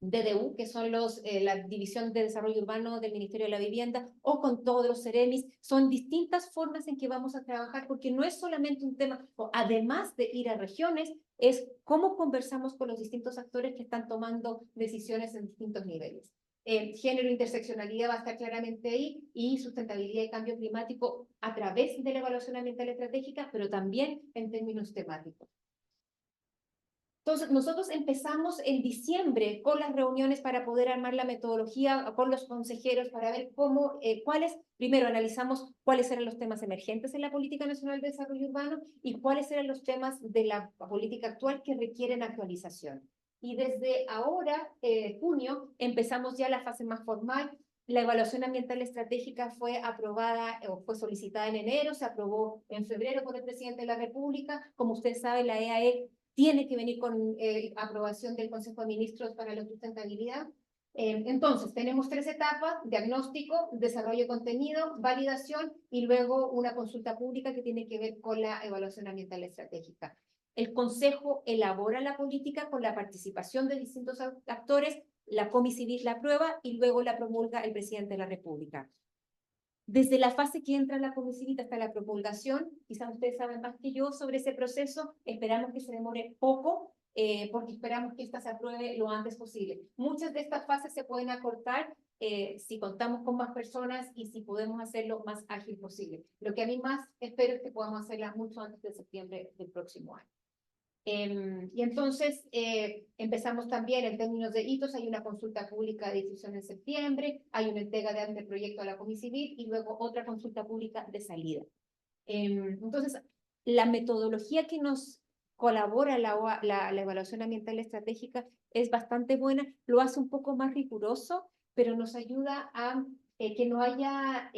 DDU, que son la División de Desarrollo Urbano del Ministerio de la Vivienda, o con todos los CEREMIS. Son distintas formas en que vamos a trabajar, porque no es solamente un tema, además de ir a regiones, es cómo conversamos con los distintos actores que están tomando decisiones en distintos niveles. Género e interseccionalidad va a estar claramente ahí, y sustentabilidad y cambio climático a través de la evaluación ambiental estratégica, pero también en términos temáticos. Entonces, nosotros empezamos en diciembre con las reuniones para poder armar la metodología con los consejeros para ver cómo, primero analizamos cuáles eran los temas emergentes en la Política Nacional de Desarrollo Urbano y cuáles eran los temas de la política actual que requieren actualización. Y desde ahora, junio, empezamos ya la fase más formal. La evaluación ambiental estratégica fue aprobada o fue solicitada en enero, se aprobó en febrero por el presidente de la República. Como usted sabe, la EAE tiene que venir con aprobación del Consejo de Ministros para la sustentabilidad. Entonces, tenemos tres etapas: diagnóstico, desarrollo de contenido, validación y luego una consulta pública que tiene que ver con la evaluación ambiental estratégica. El Consejo elabora la política con la participación de distintos actores, la Comicivil la aprueba y luego la promulga el presidente de la República. Desde la fase que entra la Comicivil hasta la promulgación, quizás ustedes saben más que yo sobre ese proceso, esperamos que se demore poco, porque esperamos que esta se apruebe lo antes posible. Muchas de estas fases se pueden acortar si contamos con más personas y si podemos hacerlo más ágil posible. Lo que a mí más espero es que podamos hacerla mucho antes de septiembre del próximo año. Y entonces empezamos también en términos de hitos, hay una consulta pública de difusión en septiembre, hay una entrega de anteproyecto a la Comicivil y luego otra consulta pública de salida. Entonces, la metodología que nos colabora la evaluación ambiental estratégica es bastante buena, lo hace un poco más riguroso, pero nos ayuda a que no haya...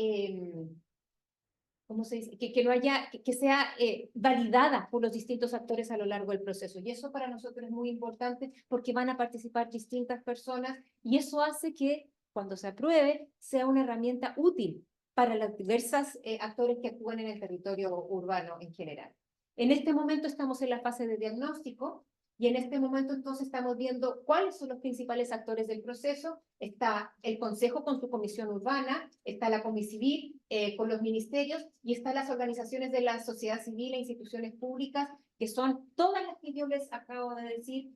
¿cómo se dice? Que no haya, que sea validada por los distintos actores a lo largo del proceso. Y eso para nosotros es muy importante porque van a participar distintas personas y eso hace que cuando se apruebe sea una herramienta útil para los diversos actores que actúan en el territorio urbano en general. En este momento estamos en la fase de diagnóstico y en este momento entonces estamos viendo cuáles son los principales actores del proceso. Está el Consejo con su comisión urbana, está la Comicivil con los ministerios y están las organizaciones de la sociedad civil e instituciones públicas, que son todas las que yo les acabo de decir.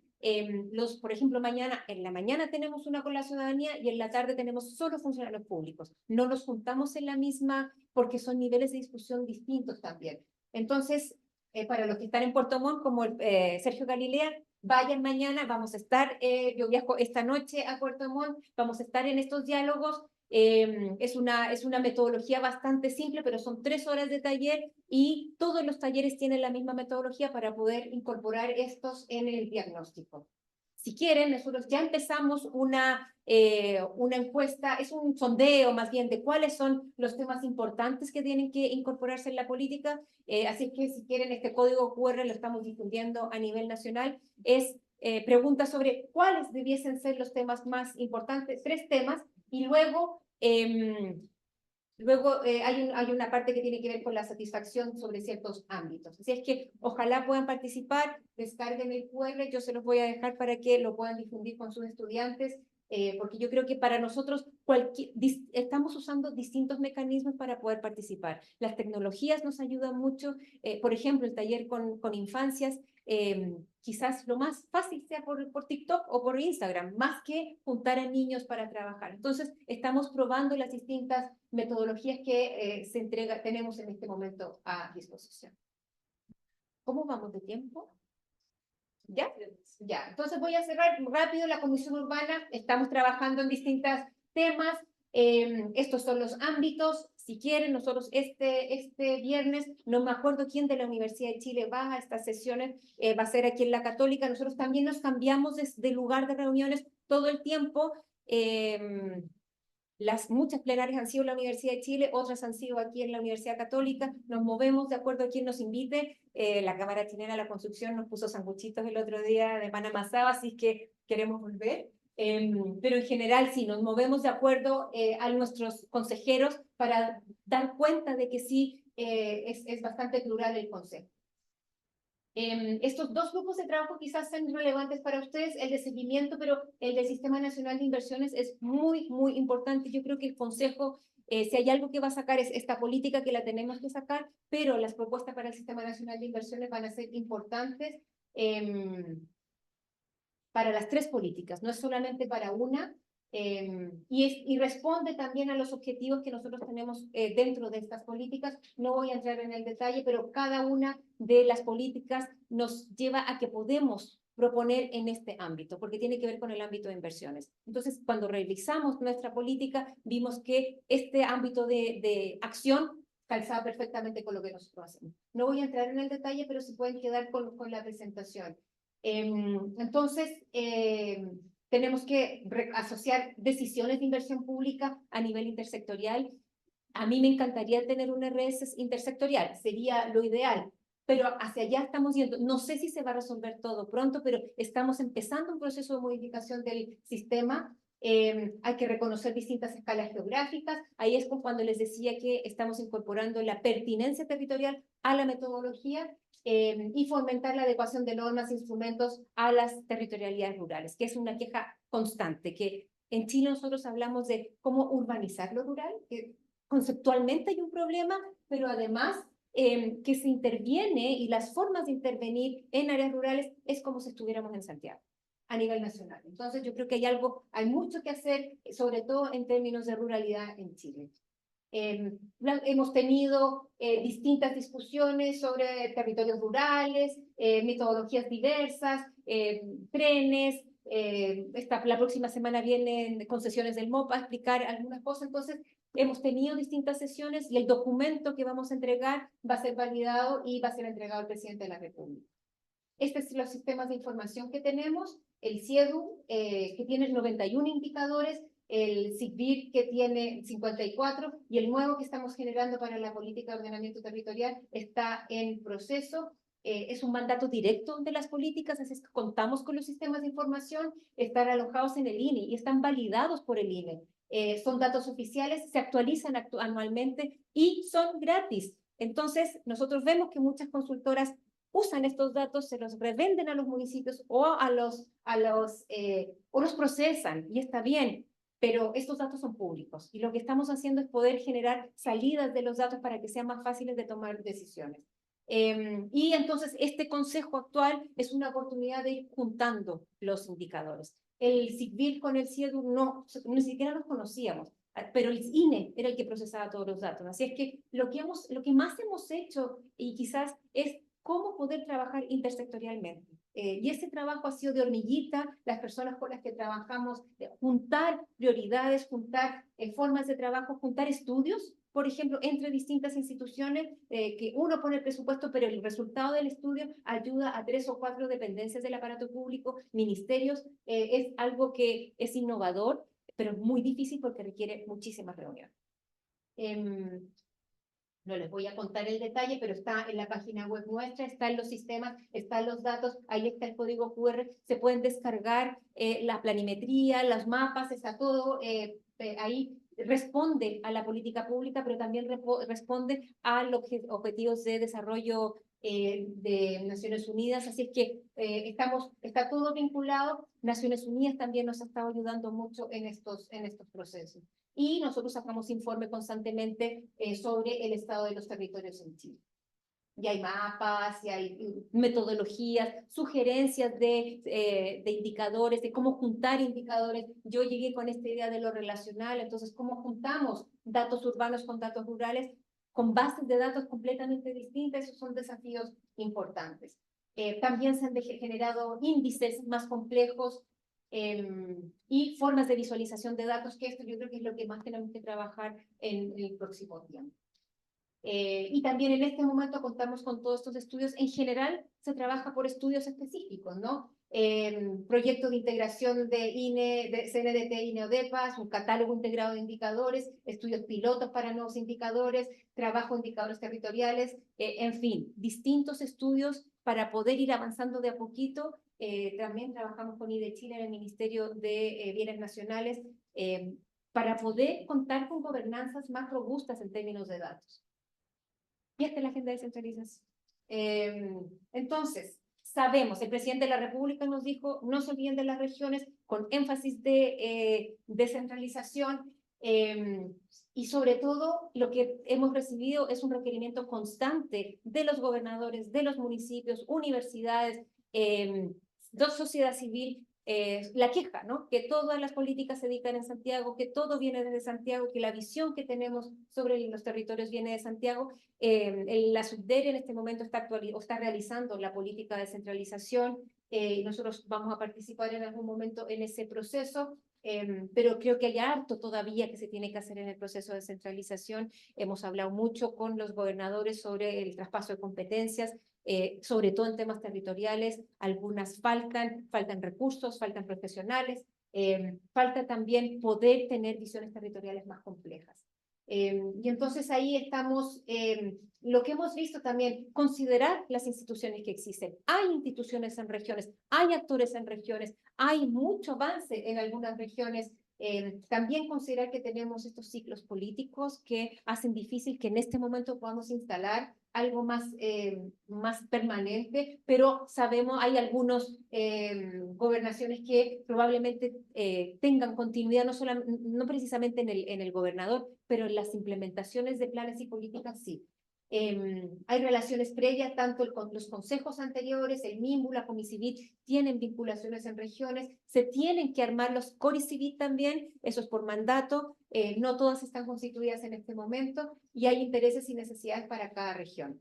Por ejemplo, en la mañana tenemos una con la ciudadanía y en la tarde tenemos solo funcionarios públicos. No nos juntamos en la misma porque son niveles de discusión distintos también. Entonces, para los que están en Puerto Montt, como Sergio Galilea, vayan mañana, vamos a estar, yo viajo esta noche a Puerto Montt, vamos a estar en estos diálogos. Es una metodología bastante simple, pero son 3 horas de taller y todos los talleres tienen la misma metodología para poder incorporar estos en el diagnóstico. Si quieren, nosotros ya empezamos una encuesta, es un sondeo más bien de cuáles son los temas importantes que tienen que incorporarse en la política, así que si quieren este código QR lo estamos difundiendo a nivel nacional, es preguntas sobre cuáles debiesen ser los temas más importantes, 3 temas, y luego hay una parte que tiene que ver con la satisfacción sobre ciertos ámbitos. Así es que ojalá puedan participar, descarguen el QR, yo se los voy a dejar para que lo puedan difundir con sus estudiantes, porque yo creo que para nosotros estamos usando distintos mecanismos para poder participar. Las tecnologías nos ayudan mucho, por ejemplo, el taller con infancias, quizás lo más fácil sea por TikTok o por Instagram, más que juntar a niños para trabajar. Entonces, estamos probando las distintas metodologías que tenemos en este momento a disposición. ¿Cómo vamos de tiempo? ¿Ya? Ya. Entonces voy a cerrar rápido la Comisión Urbana. Estamos trabajando en distintos temas. Estos son los ámbitos. Si quieren, nosotros este viernes, no me acuerdo quién de la Universidad de Chile va a estas sesiones, va a ser aquí en la Católica. Nosotros también nos cambiamos de lugar de reuniones todo el tiempo. Muchas plenarias han sido en la Universidad de Chile, otras han sido aquí en la Universidad Católica. Nos movemos de acuerdo a quien nos invite. La Cámara Chilena de la Construcción nos puso sanguchitos el otro día de pan amasado, así que queremos volver. Pero en general sí, nos movemos de acuerdo a nuestros consejeros para dar cuenta de que sí es bastante plural el consejo. Estos 2 grupos de trabajo quizás sean relevantes para ustedes, el de seguimiento, pero el del Sistema Nacional de Inversiones es muy, muy importante. Yo creo que el Consejo, si hay algo que va a sacar es esta política que la tenemos que sacar, pero las propuestas para el Sistema Nacional de Inversiones van a ser importantes para las 3 políticas, no es solamente para una, y responde también a los objetivos que nosotros tenemos dentro de estas políticas. No voy a entrar en el detalle, pero cada una de las políticas nos lleva a que podemos proponer en este ámbito, porque tiene que ver con el ámbito de inversiones. Entonces, cuando revisamos nuestra política, vimos que este ámbito de acción calzaba perfectamente con lo que nosotros hacemos. No voy a entrar en el detalle, pero se pueden quedar con la presentación. Entonces, tenemos que asociar decisiones de inversión pública a nivel intersectorial. A mí me encantaría tener un RS intersectorial, sería lo ideal, pero hacia allá estamos yendo. No sé si se va a resolver todo pronto, pero estamos empezando un proceso de modificación del sistema Hay que reconocer distintas escalas geográficas. Ahí es cuando les decía que estamos incorporando la pertinencia territorial a la metodología y fomentar la adecuación de normas e instrumentos a las territorialidades rurales, que es una queja constante, que en Chile nosotros hablamos de cómo urbanizar lo rural, que conceptualmente hay un problema, pero además que se interviene y las formas de intervenir en áreas rurales es como si estuviéramos en Santiago a nivel nacional. Entonces yo creo que hay mucho que hacer, sobre todo en términos de ruralidad en Chile. Hemos tenido distintas discusiones sobre territorios rurales, metodologías diversas, trenes. La próxima semana vienen concesiones del MOPA a explicar algunas cosas. Entonces, hemos tenido distintas sesiones y el documento que vamos a entregar va a ser validado y va a ser entregado al presidente de la República. Estos son los sistemas de información que tenemos, el CIEDU, que tiene 91 indicadores, el SIGBIR, que tiene 54, y el nuevo que estamos generando para la política de ordenamiento territorial está en proceso. Es un mandato directo de las políticas, así es que contamos con los sistemas de información, están alojados en el INE y están validados por el INE. Son datos oficiales, se actualizan anualmente y son gratis. Entonces, nosotros vemos que muchas consultoras usan estos datos, se los revenden a los municipios o los procesan, y está bien, pero estos datos son públicos, y lo que estamos haciendo es poder generar salidas de los datos para que sean más fáciles de tomar decisiones. Y entonces este consejo actual es una oportunidad de ir juntando los indicadores. El SIGBIR con el CIEDU ni siquiera los conocíamos, pero el INE era el que procesaba todos los datos. Así es que lo que más hemos hecho, y quizás, es cómo poder trabajar intersectorialmente. Y ese trabajo ha sido de hormiguita, las personas con las que trabajamos, juntar prioridades, juntar formas de trabajo, juntar estudios, por ejemplo, entre distintas instituciones, que uno pone el presupuesto, pero el resultado del estudio ayuda a 3 o 4 dependencias del aparato público, ministerios. Es algo que es innovador, pero es muy difícil porque requiere muchísimas reuniones. No les voy a contar el detalle, pero está en la página web nuestra, está en los sistemas, están los datos, ahí está el código QR, se pueden descargar la planimetría, los mapas, está todo ahí. Responde a la política pública, pero también responde a los objetivos de desarrollo de Naciones Unidas, así es que está todo vinculado. Naciones Unidas también nos ha estado ayudando mucho en estos procesos. Y nosotros sacamos informe constantemente sobre el estado de los territorios en Chile. Y hay mapas, y hay metodologías, sugerencias de indicadores, de cómo juntar indicadores. Yo llegué con esta idea de lo relacional, entonces cómo juntamos datos urbanos con datos rurales, con bases de datos completamente distintas. Esos son desafíos importantes. También se han generado índices más complejos, y formas de visualización de datos, que esto yo creo que es lo que más tenemos que trabajar en el próximo tiempo. Y también en este momento contamos con todos estos estudios. En general se trabaja por estudios específicos, ¿no? Proyecto de integración de INE, de CNDT, INE ODEPAS, un catálogo integrado de indicadores, estudios pilotos para nuevos indicadores, trabajo de indicadores territoriales, en fin, distintos estudios para poder ir avanzando de a poquito. También trabajamos con IDE Chile en el Ministerio de Bienes Nacionales para poder contar con gobernanzas más robustas en términos de datos. Y esta es la agenda de descentralización. Entonces, sabemos, el presidente de la República nos dijo, no se olviden de las regiones, con énfasis de descentralización, y sobre todo lo que hemos recibido es un requerimiento constante de los gobernadores, de los municipios, universidades, de sociedad civil, la queja, ¿no? Que todas las políticas se dedican en Santiago, que todo viene desde Santiago, que la visión que tenemos sobre los territorios viene de Santiago. La Subdere en este momento está realizando la política de descentralización. Nosotros vamos a participar en algún momento en ese proceso, pero creo que hay harto todavía que se tiene que hacer en el proceso de descentralización. Hemos hablado mucho con los gobernadores sobre el traspaso de competencias, sobre todo en temas territoriales. Algunas faltan recursos, faltan profesionales, falta también poder tener visiones territoriales más complejas. Y entonces ahí estamos, lo que hemos visto también, considerar las instituciones que existen. Hay instituciones en regiones, hay actores en regiones, hay mucho avance en algunas regiones, También considerar que tenemos estos ciclos políticos que hacen difícil que en este momento podamos instalar algo más permanente, pero sabemos, hay algunas gobernaciones que probablemente tengan continuidad, no precisamente en el gobernador, pero en las implementaciones de planes y políticas sí. Hay relaciones previas, tanto los consejos anteriores, el MIMBU, la Comicivit, tienen vinculaciones en regiones, se tienen que armar los Coricivit también, eso es por mandato, no todas están constituidas en este momento, y hay intereses y necesidades para cada región.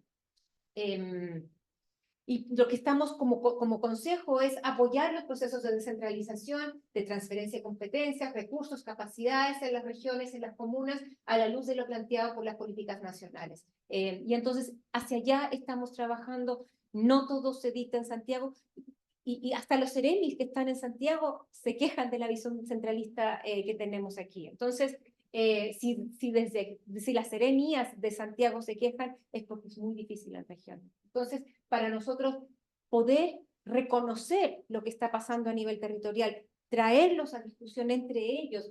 Y lo que estamos como consejo es apoyar los procesos de descentralización, de transferencia de competencias, recursos, capacidades en las regiones, en las comunas, a la luz de lo planteado por las políticas nacionales. Y entonces, hacia allá estamos trabajando, no todo se dicta en Santiago, y hasta los seremis que están en Santiago se quejan de la visión centralista que tenemos aquí. Entonces, si las seremías de Santiago se quejan, es porque es muy difícil en región. Entonces, para nosotros poder reconocer lo que está pasando a nivel territorial, traerlos a discusión entre ellos,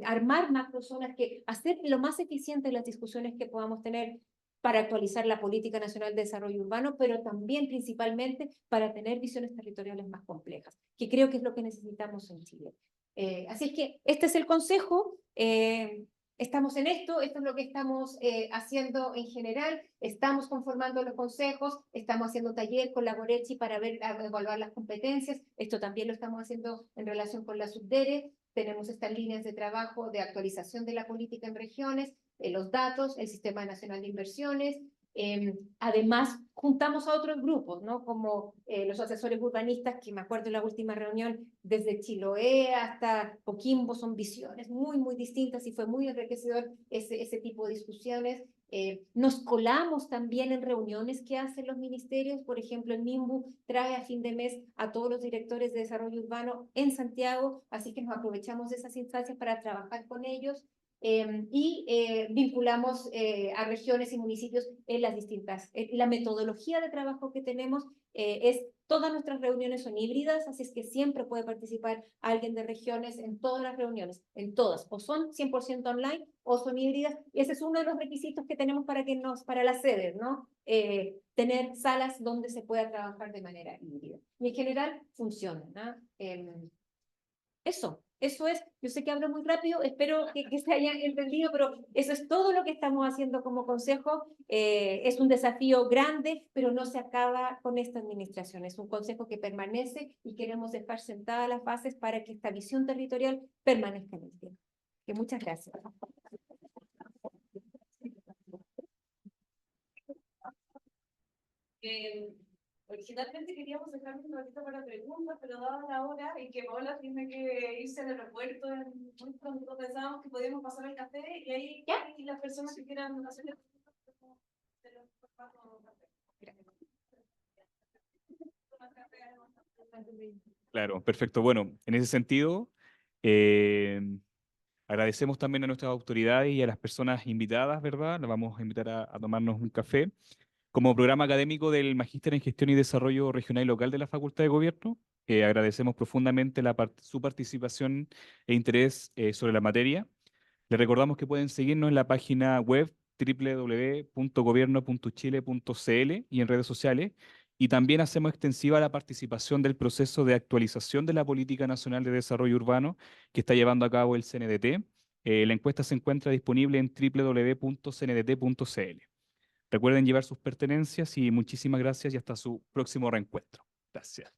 armar macrozonas, hacer lo más eficiente las discusiones que podamos tener para actualizar la Política Nacional de Desarrollo Urbano, pero también principalmente para tener visiones territoriales más complejas, que creo que es lo que necesitamos en Chile. Así es que este es el consejo. Estamos en esto es lo que estamos haciendo en general, estamos conformando los consejos, estamos haciendo taller con la Gorechi para evaluar las competencias, esto también lo estamos haciendo en relación con la Subdere, tenemos estas líneas de trabajo de actualización de la política en regiones, los datos, el Sistema Nacional de Inversiones. Además, juntamos a otros grupos, ¿no? Como los asesores urbanistas, que me acuerdo en la última reunión, desde Chiloé hasta Coquimbo, son visiones muy, muy distintas y fue muy enriquecedor ese tipo de discusiones. Nos colamos también en reuniones que hacen los ministerios, por ejemplo, el MIMBU trae a fin de mes a todos los directores de desarrollo urbano en Santiago, así que nos aprovechamos de esas instancias para trabajar con ellos. Vinculamos a regiones y municipios en las distintas. La metodología de trabajo que tenemos todas nuestras reuniones son híbridas, así es que siempre puede participar alguien de regiones en todas las reuniones, en todas, o son 100% online o son híbridas, y ese es uno de los requisitos que tenemos para las sedes, ¿no? Tener salas donde se pueda trabajar de manera híbrida. Y en general funciona, ¿no? Eso es, yo sé que hablo muy rápido, espero que se haya entendido, pero eso es todo lo que estamos haciendo como consejo. Es un desafío grande, pero no se acaba con esta administración. Es un consejo que permanece y queremos dejar sentadas las bases para que esta visión territorial permanezca en el tiempo. Muchas gracias. Originalmente queríamos dejar un ratito para preguntas, pero dada la hora en que Paola tiene que irse al aeropuerto muy pronto, pensábamos que podíamos pasar al café y ahí y las personas que quieran hacerle preguntas, se los paso Claro, perfecto. Bueno, en ese sentido, agradecemos también a nuestras autoridades y a las personas invitadas, ¿verdad? Las vamos a invitar a tomarnos un café. Como programa académico del Magíster en Gestión y Desarrollo Regional y Local de la Facultad de Gobierno, agradecemos profundamente su participación e interés sobre la materia. Les recordamos que pueden seguirnos en la página web www.gobierno.chile.cl y en redes sociales. Y también hacemos extensiva la participación del proceso de actualización de la Política Nacional de Desarrollo Urbano que está llevando a cabo el CNDT. La encuesta se encuentra disponible en www.cndt.cl. Recuerden llevar sus pertenencias y muchísimas gracias y hasta su próximo reencuentro. Gracias.